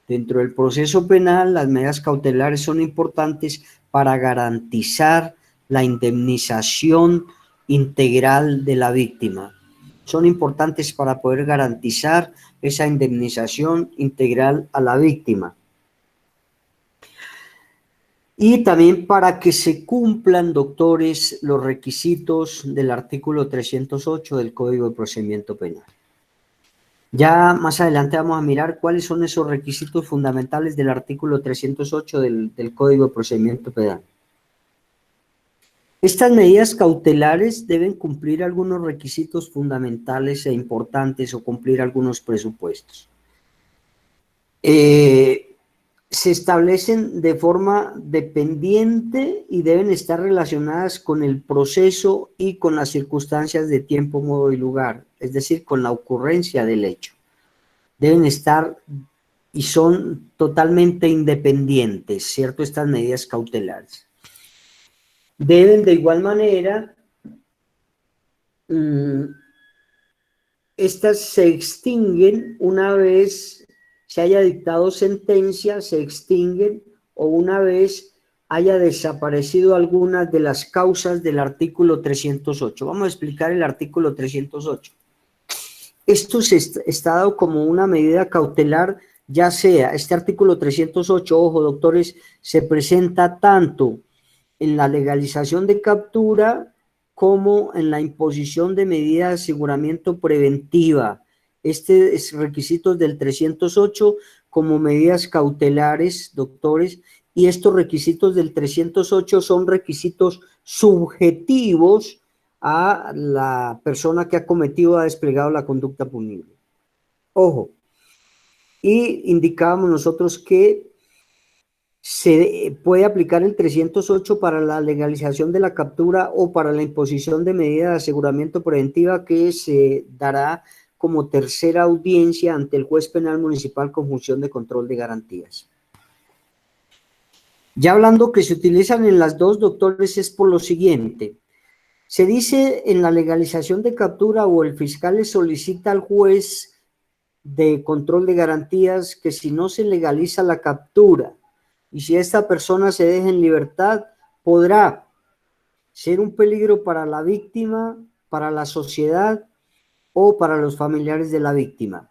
dentro del proceso penal, las medidas cautelares son importantes para garantizar la indemnización integral de la víctima. Son importantes para poder garantizar esa indemnización integral a la víctima. Y también para que se cumplan, doctores, los requisitos del artículo 308 del Código de Procedimiento Penal. Ya más adelante vamos a mirar cuáles son esos requisitos fundamentales del artículo 308 del Código de Procedimiento Penal. Estas medidas cautelares deben cumplir algunos requisitos fundamentales e importantes o cumplir algunos presupuestos. Se establecen de forma dependiente y deben estar relacionadas con el proceso y con las circunstancias de tiempo, modo y lugar, es decir, con la ocurrencia del hecho. Deben estar y son totalmente independientes, ¿cierto? Estas medidas cautelares. Deben de igual manera, estas se extinguen una vez se haya dictado sentencia, se extinguen o una vez haya desaparecido algunas de las causas del artículo 308. Vamos a explicar el artículo 308. Esto está dado como una medida cautelar, ya sea este artículo 308, ojo doctores, se presenta tanto en la legalización de captura como en la imposición de medida de aseguramiento preventiva. Este es requisitos del 308 como medidas cautelares, doctores, y estos requisitos del 308 son requisitos subjetivos a la persona que ha cometido o ha desplegado la conducta punible. Ojo, y indicábamos nosotros que se puede aplicar el 308 para la legalización de la captura o para la imposición de medida de aseguramiento preventiva que se dará como tercera audiencia ante el juez penal municipal con función de control de garantías. Ya hablando que se utilizan en las dos, doctores, es por lo siguiente. Se dice en la legalización de captura o el fiscal le solicita al juez de control de garantías que si no se legaliza la captura y si esta persona se deja en libertad, podrá ser un peligro para la víctima, para la sociedad o para los familiares de la víctima.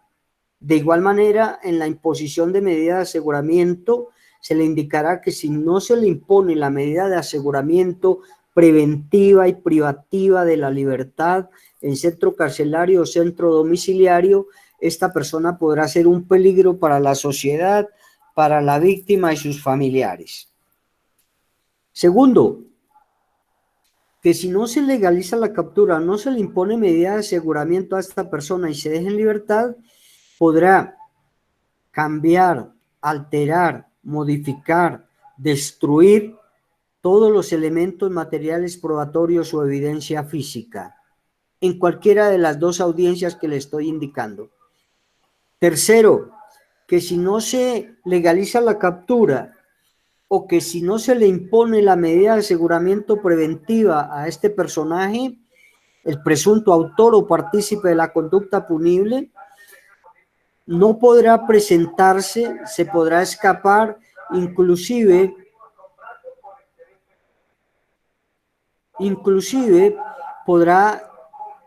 De igual manera, en la imposición de medida de aseguramiento, se le indicará que si no se le impone la medida de aseguramiento preventiva y privativa de la libertad en centro carcelario o centro domiciliario, esta persona podrá ser un peligro para la sociedad, para la víctima y sus familiares. Segundo, que si no se legaliza la captura, no se le impone medida de aseguramiento a esta persona y se deja en libertad, podrá cambiar, alterar, modificar, destruir todos los elementos materiales probatorios o evidencia física, en cualquiera de las dos audiencias que le estoy indicando. Tercero, que si no se legaliza la captura o que si no se le impone la medida de aseguramiento preventiva a este personaje, el presunto autor o partícipe de la conducta punible, no podrá presentarse, se podrá escapar, inclusive podrá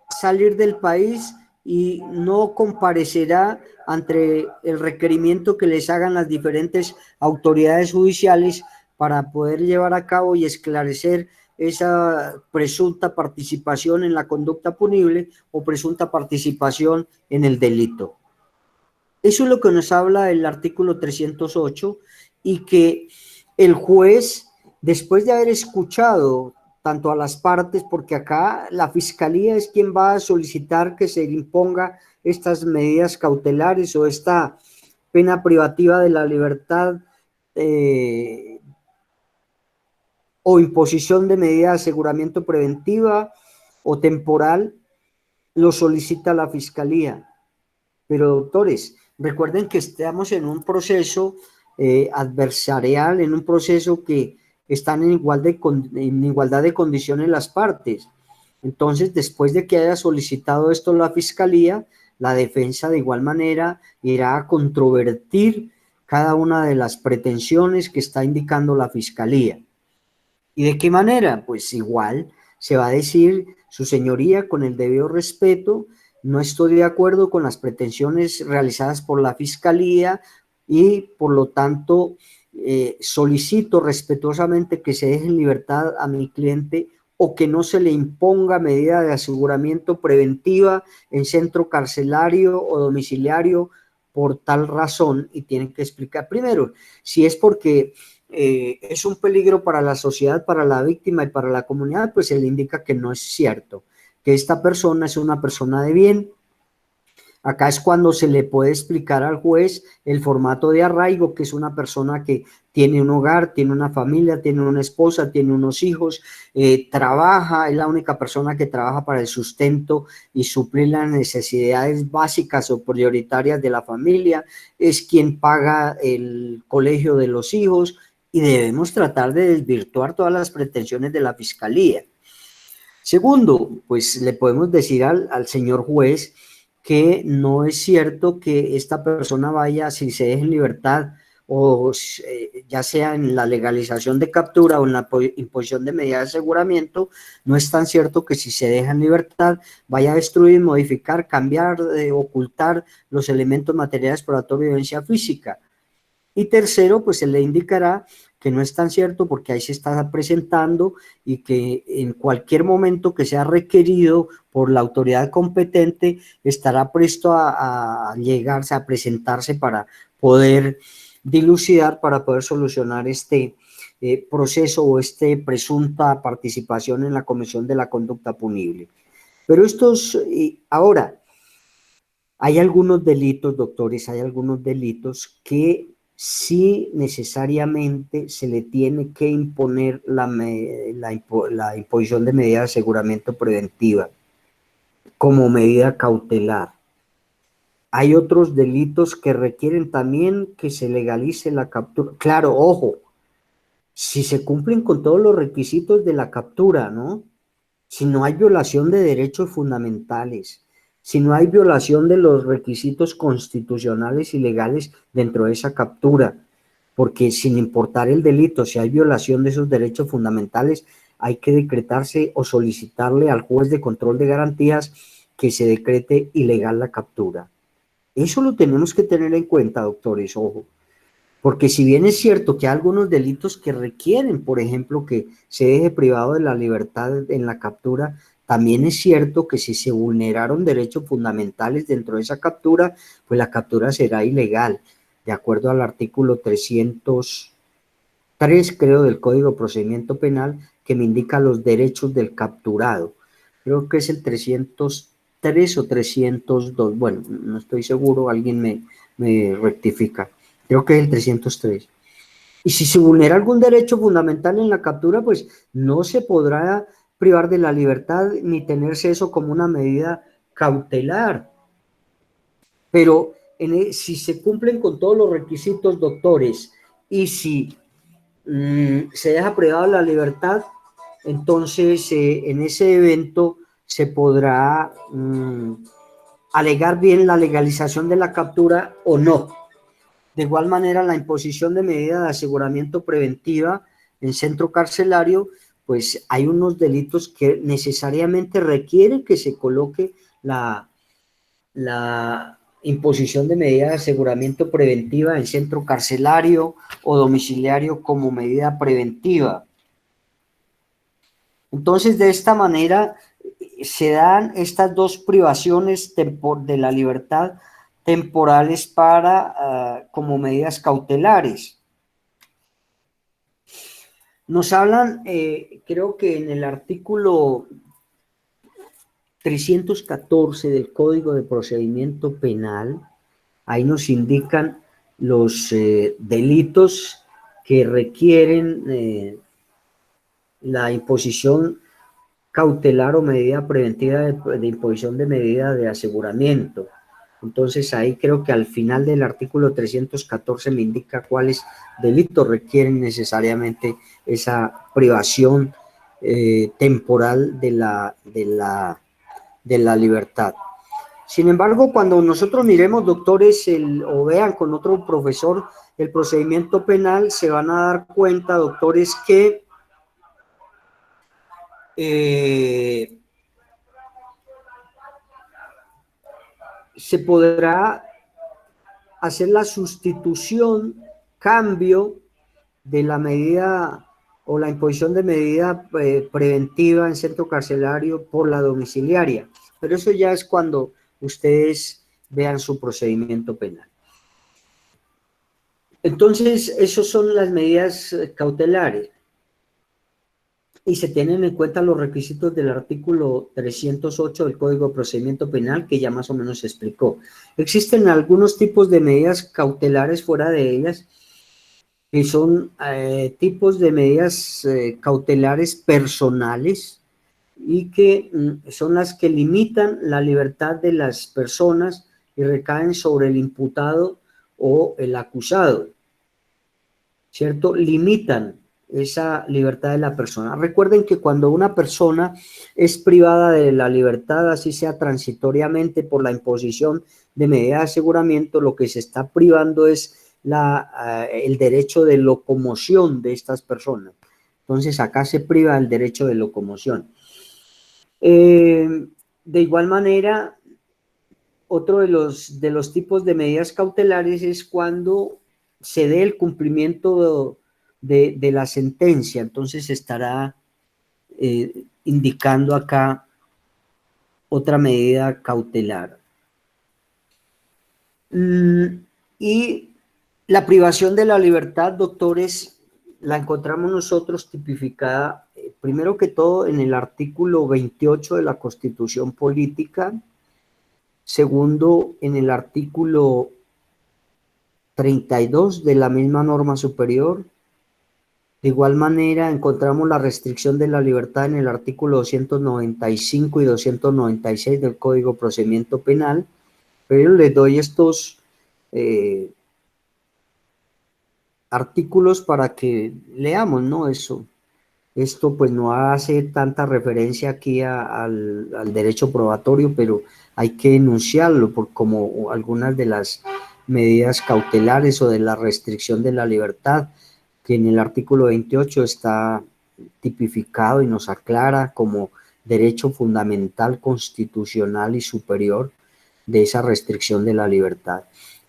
salir del país y no comparecerá ante el requerimiento que les hagan las diferentes autoridades judiciales para poder llevar a cabo y esclarecer esa presunta participación en la conducta punible o presunta participación en el delito. Eso es lo que nos habla el artículo 308 y que el juez, después de haber escuchado tanto a las partes, porque acá la fiscalía es quien va a solicitar que se imponga estas medidas cautelares o esta pena privativa de la libertad o imposición de medida de aseguramiento preventiva o temporal, lo solicita la fiscalía. Pero doctores, recuerden que estamos en un proceso adversarial, en un proceso que están en igualdad de condiciones las partes. Entonces, después de que haya solicitado esto la fiscalía, la defensa de igual manera irá a controvertir cada una de las pretensiones que está indicando la fiscalía. ¿Y de qué manera? Pues igual se va a decir, su señoría, con el debido respeto, no estoy de acuerdo con las pretensiones realizadas por la fiscalía y por lo tanto solicito respetuosamente que se deje en libertad a mi cliente o que no se le imponga medida de aseguramiento preventiva en centro carcelario o domiciliario por tal razón, y tienen que explicar primero si es porque es un peligro para la sociedad, para la víctima y para la comunidad, pues se le indica que no es cierto, que esta persona es una persona de bien. Acá es cuando se le puede explicar al juez el formato de arraigo, que es una persona que tiene un hogar, tiene una familia, tiene una esposa, tiene unos hijos, trabaja, es la única persona que trabaja para el sustento y suplir las necesidades básicas o prioritarias de la familia, es quien paga el colegio de los hijos, y debemos tratar de desvirtuar todas las pretensiones de la fiscalía. Segundo, pues le podemos decir al señor juez que no es cierto que esta persona vaya, si se deja en libertad, o ya sea en la legalización de captura o en la imposición de medida de aseguramiento, no es tan cierto que si se deja en libertad vaya a destruir, modificar, cambiar, ocultar los elementos materiales probatorios de evidencia física. Y tercero, pues se le indicará que no es tan cierto porque ahí se está presentando y que en cualquier momento que sea requerido por la autoridad competente estará presto a llegarse, a presentarse para poder dilucidar, para poder solucionar este proceso o presunta participación en la comisión de la conducta punible. Pero ahora, hay algunos delitos, doctores, hay algunos delitos que sí necesariamente se le tiene que imponer la imposición de medida de aseguramiento preventiva como medida cautelar. Hay otros delitos que requieren también que se legalice la captura. Claro, ojo, si se cumplen con todos los requisitos de la captura, ¿no? Si no hay violación de derechos fundamentales, si no hay violación de los requisitos constitucionales y legales dentro de esa captura, porque sin importar el delito, si hay violación de esos derechos fundamentales, hay que decretarse o solicitarle al juez de control de garantías que se decrete ilegal la captura. Eso lo tenemos que tener en cuenta, doctores, ojo. Porque si bien es cierto que hay algunos delitos que requieren, por ejemplo, que se deje privado de la libertad en la captura, también es cierto que si se vulneraron derechos fundamentales dentro de esa captura, pues la captura será ilegal, de acuerdo al artículo 303, creo, del Código de Procedimiento Penal, que me indica los derechos del capturado. Creo que es el 303 o 302, bueno, no estoy seguro, alguien me rectifica. Creo que es el 303. Y si se vulnera algún derecho fundamental en la captura, pues no se podrá privar de la libertad ni tenerse eso como una medida cautelar. Pero si se cumplen con todos los requisitos, doctores, y si se deja privada la libertad, entonces en ese evento se podrá alegar bien la legalización de la captura o no. De igual manera, la imposición de medida de aseguramiento preventiva en centro carcelario, pues hay unos delitos que necesariamente requieren que se coloque la imposición de medida de aseguramiento preventiva en centro carcelario o domiciliario como medida preventiva. Entonces, de esta manera se dan estas dos privaciones de la libertad temporales para como medidas cautelares. Nos hablan, creo que en el artículo 314 del Código de Procedimiento Penal, ahí nos indican los delitos que requieren la imposición cautelar o medida preventiva de imposición de medida de aseguramiento. Entonces ahí creo que al final del artículo 314 me indica cuáles delitos requieren necesariamente esa privación temporal de la libertad. Sin embargo, cuando nosotros miremos, doctores, o vean con otro profesor el procedimiento penal, se van a dar cuenta, doctores, que se podrá hacer la sustitución, cambio de la medida o la imposición de medida preventiva en centro carcelario por la domiciliaria, pero eso ya es cuando ustedes vean su procedimiento penal. Entonces, esas son las medidas cautelares y se tienen en cuenta los requisitos del artículo 308 del Código de Procedimiento Penal, que ya más o menos se explicó. Existen algunos tipos de medidas cautelares fuera de ellas, que son tipos de medidas cautelares personales y que son las que limitan la libertad de las personas y recaen sobre el imputado o el acusado, ¿cierto? Limitan esa libertad de la persona. Recuerden que cuando una persona es privada de la libertad, así sea transitoriamente por la imposición de medida de aseguramiento, lo que se está privando es el derecho de locomoción de estas personas. Entonces acá se priva el derecho de locomoción. De igual manera, otro de los tipos de medidas cautelares es cuando se dé el cumplimiento de la sentencia. Entonces estará indicando acá otra medida cautelar. Y la privación de la libertad, doctores, la encontramos nosotros tipificada, primero que todo, en el artículo 28 de la Constitución Política, segundo, en el artículo 32 de la misma norma superior. De igual manera, encontramos la restricción de la libertad en el artículo 295 y 296 del Código de Procedimiento Penal, pero les doy estos artículos para que leamos, ¿no? Esto pues no hace tanta referencia aquí al derecho probatorio, pero hay que enunciarlo como algunas de las medidas cautelares o de la restricción de la libertad, que en el artículo 28 está tipificado y nos aclara como derecho fundamental, constitucional y superior de esa restricción de la libertad.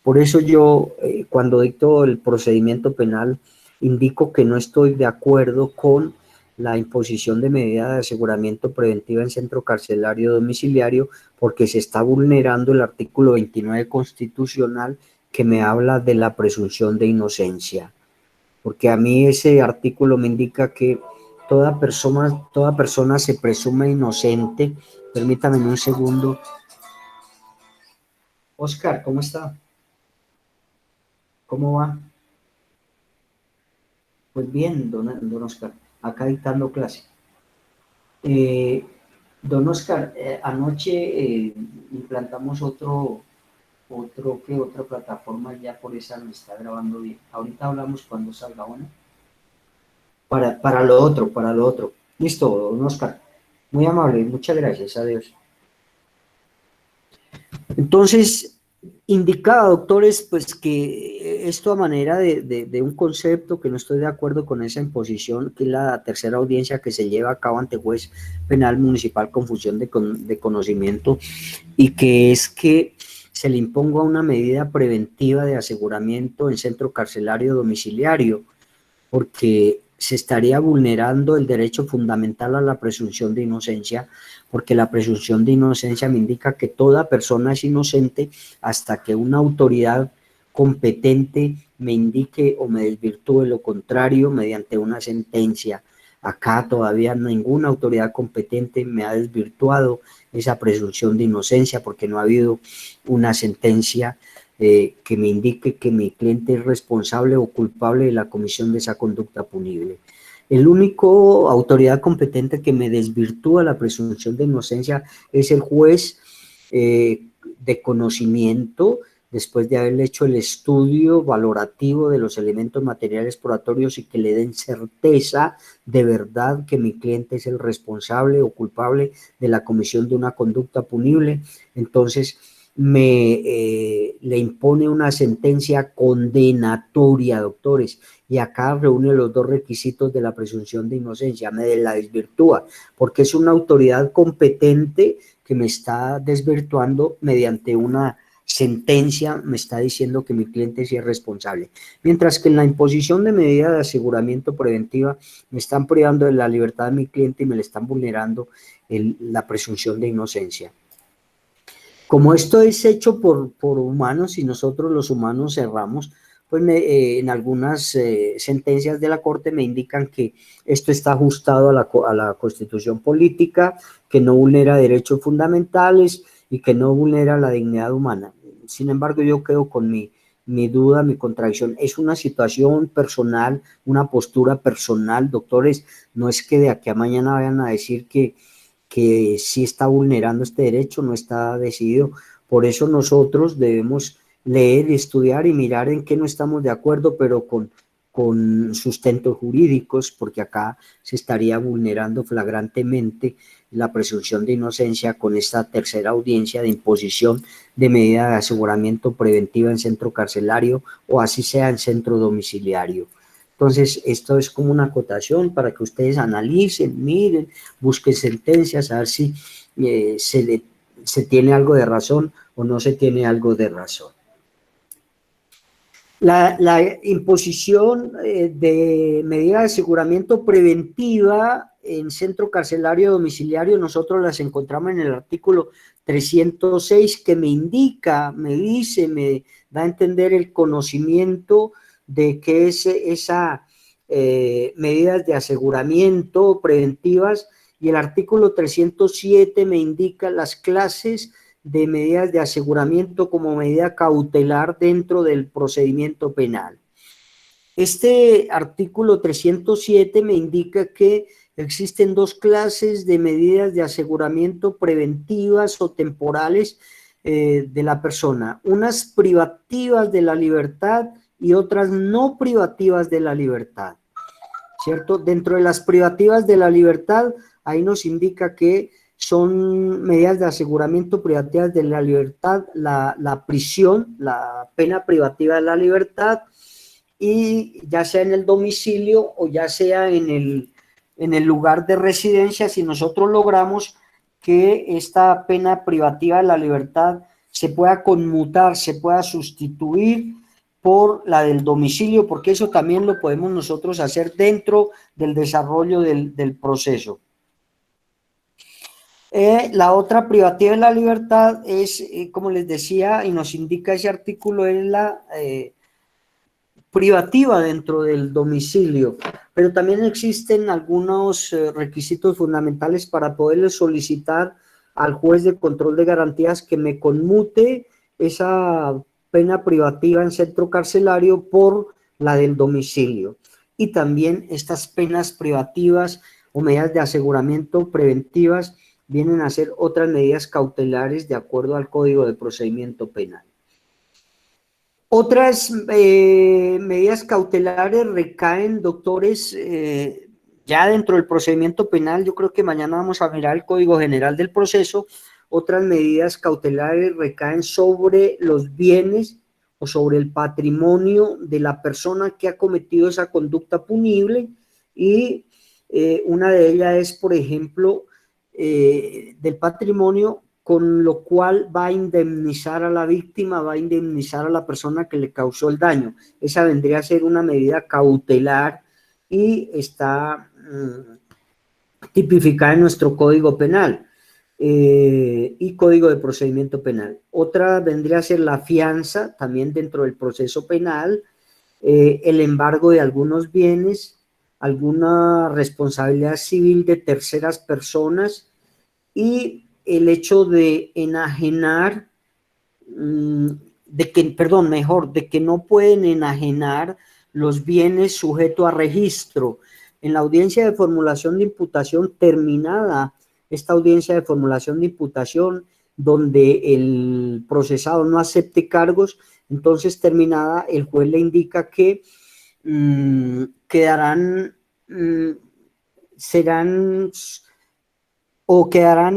Por eso yo, cuando dicto el procedimiento penal, indico que no estoy de acuerdo con la imposición de medida de aseguramiento preventiva en centro carcelario domiciliario, porque se está vulnerando el artículo 29 constitucional que me habla de la presunción de inocencia. Porque a mí ese artículo me indica que toda persona se presume inocente. Permítame un segundo. Oscar, ¿cómo está? ¿Cómo va? Pues bien, don Oscar, acá dictando clase. Don Oscar, anoche implantamos otra plataforma, ya por esa me está grabando bien. Ahorita hablamos cuando salga una. Para lo otro. Listo, don Oscar. Muy amable, muchas gracias, adiós. Entonces, indicaba, doctores, pues que esto a manera de un concepto que no estoy de acuerdo con esa imposición, que es la tercera audiencia que se lleva a cabo ante juez penal municipal con función de conocimiento, y que es que se le imponga una medida preventiva de aseguramiento en centro carcelario domiciliario, porque se estaría vulnerando el derecho fundamental a la presunción de inocencia, porque la presunción de inocencia me indica que toda persona es inocente hasta que una autoridad competente me indique o me desvirtúe lo contrario mediante una sentencia. Acá todavía ninguna autoridad competente me ha desvirtuado esa presunción de inocencia, porque no ha habido una sentencia que me indique que mi cliente es responsable o culpable de la comisión de esa conducta punible. El único autoridad competente que me desvirtúa la presunción de inocencia es el juez de conocimiento, después de haberle hecho el estudio valorativo de los elementos materiales probatorios y que le den certeza de verdad que mi cliente es el responsable o culpable de la comisión de una conducta punible. Entonces le impone una sentencia condenatoria, doctores, y acá reúne los dos requisitos de la presunción de inocencia, me la desvirtúa, porque es una autoridad competente que me está desvirtuando mediante una sentencia, me está diciendo que mi cliente sí es responsable, mientras que en la imposición de medida de aseguramiento preventiva me están privando de la libertad de mi cliente y me le están vulnerando la presunción de inocencia. Como esto es hecho por humanos y nosotros los humanos erramos, pues en algunas sentencias de la Corte me indican que esto está ajustado a la Constitución política, que no vulnera derechos fundamentales y que no vulnera la dignidad humana. Sin embargo, yo quedo con mi duda, mi contradicción. Es una situación personal, una postura personal, doctores. No es que de aquí a mañana vayan a decir que sí está vulnerando este derecho, no está decidido. Por eso nosotros debemos leer, estudiar y mirar en qué no estamos de acuerdo, pero con sustentos jurídicos, porque acá se estaría vulnerando flagrantemente la presunción de inocencia con esta tercera audiencia de imposición de medida de aseguramiento preventiva en centro carcelario o así sea en centro domiciliario. Entonces, esto es como una acotación para que ustedes analicen, miren, busquen sentencias, a ver si se tiene algo de razón o no se tiene algo de razón. La imposición de medida de aseguramiento preventiva en centro carcelario domiciliario, nosotros las encontramos en el artículo 306, que me indica, me dice, me da a entender el conocimiento de que es esa medidas de aseguramiento preventivas, y el artículo 307 me indica las clases de medidas de aseguramiento como medida cautelar dentro del procedimiento penal. Este artículo 307 me indica que existen dos clases de medidas de aseguramiento preventivas o temporales de la persona, unas privativas de la libertad y otras no privativas de la libertad, ¿cierto? Dentro de las privativas de la libertad, ahí nos indica que son medidas de aseguramiento privativas de la libertad, la prisión, la pena privativa de la libertad, y ya sea en el domicilio o ya sea en el lugar de residencia, si nosotros logramos que esta pena privativa de la libertad se pueda conmutar, se pueda sustituir por la del domicilio, porque eso también lo podemos nosotros hacer dentro del desarrollo del proceso. La otra privativa de la libertad es, como les decía, y nos indica ese artículo, es la privativa dentro del domicilio, pero también existen algunos requisitos fundamentales para poderle solicitar al juez de control de garantías que me conmute esa pena privativa en centro carcelario por la del domicilio. Y también estas penas privativas o medidas de aseguramiento preventivas vienen a ser otras medidas cautelares de acuerdo al Código de Procedimiento Penal. Otras medidas cautelares recaen, doctores, ya dentro del procedimiento penal. Yo creo que mañana vamos a mirar el Código General del Proceso. Otras medidas cautelares recaen sobre los bienes o sobre el patrimonio de la persona que ha cometido esa conducta punible, y una de ellas es, por ejemplo, del patrimonio con lo cual va a indemnizar a la víctima, va a indemnizar a la persona que le causó el daño. Esa vendría a ser una medida cautelar y está tipificada en nuestro Código Penal y Código de Procedimiento Penal. Otra vendría a ser la fianza, también dentro del proceso penal, el embargo de algunos bienes, alguna responsabilidad civil de terceras personas y el hecho de enajenar, de que no pueden enajenar los bienes sujetos a registro. En la audiencia de formulación de imputación, terminada esta audiencia de formulación de imputación, donde el procesado no acepte cargos, entonces terminada, el juez le indica que quedarán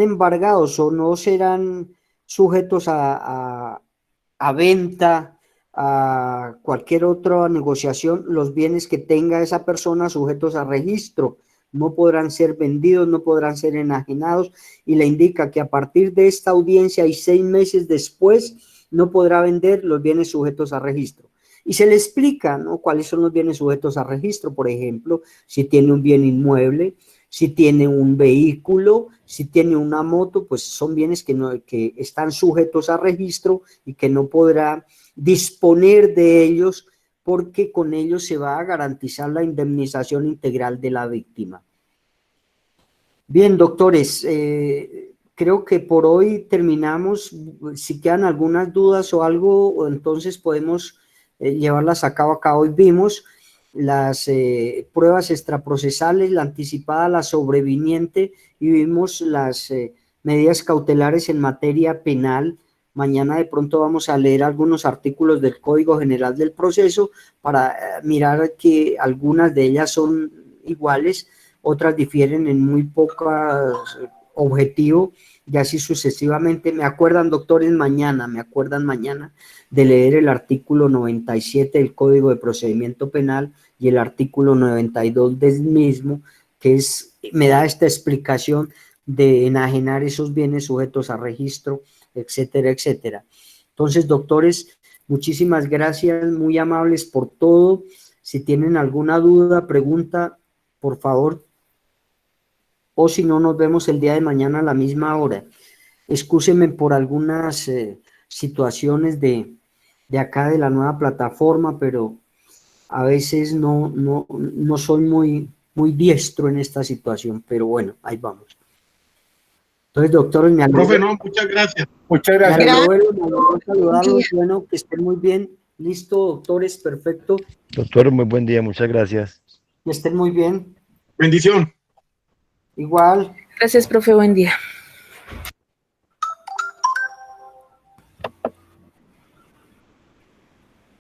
embargados o no serán sujetos a venta, a cualquier otra negociación, los bienes que tenga esa persona sujetos a registro. No podrán ser vendidos, no podrán ser enajenados, y le indica que a partir de esta audiencia y 6 meses después no podrá vender los bienes sujetos a registro. Y se le explica, ¿no?, cuáles son los bienes sujetos a registro. Por ejemplo, si tiene un bien inmueble, si tiene un vehículo, si tiene una moto, pues son bienes que están sujetos a registro y que no podrá disponer de ellos, porque con ellos se va a garantizar la indemnización integral de la víctima. Bien, doctores, creo que por hoy terminamos. Si quedan algunas dudas o algo, entonces podemos llevarlas a cabo acá. Hoy vimos las pruebas extraprocesales, la anticipada, la sobreviniente, y vimos las medidas cautelares en materia penal. Mañana de pronto vamos a leer algunos artículos del Código General del Proceso para mirar que algunas de ellas son iguales, otras difieren en muy pocos objetivos, y así sucesivamente. Me acuerdan, doctores, mañana de leer el artículo 97 del Código de Procedimiento Penal y el artículo 92 del mismo, que me da esta explicación de enajenar esos bienes sujetos a registro, etcétera, etcétera. Entonces, doctores, muchísimas gracias, muy amables por todo. Si tienen alguna duda, pregunta, por favor, o si no, nos vemos el día de mañana a la misma hora. Excúsenme por algunas situaciones de acá de la nueva plataforma, pero a veces no soy muy diestro en esta situación, pero bueno, ahí vamos. Entonces, doctores, me alegro. Profe, no, muchas gracias. Muchas gracias. Me alegro saludarlos. Bueno, que estén muy bien. Listo, doctores, perfecto. Doctor, muy buen día, muchas gracias. Que estén muy bien. Bendición. Igual. Gracias, profe, buen día.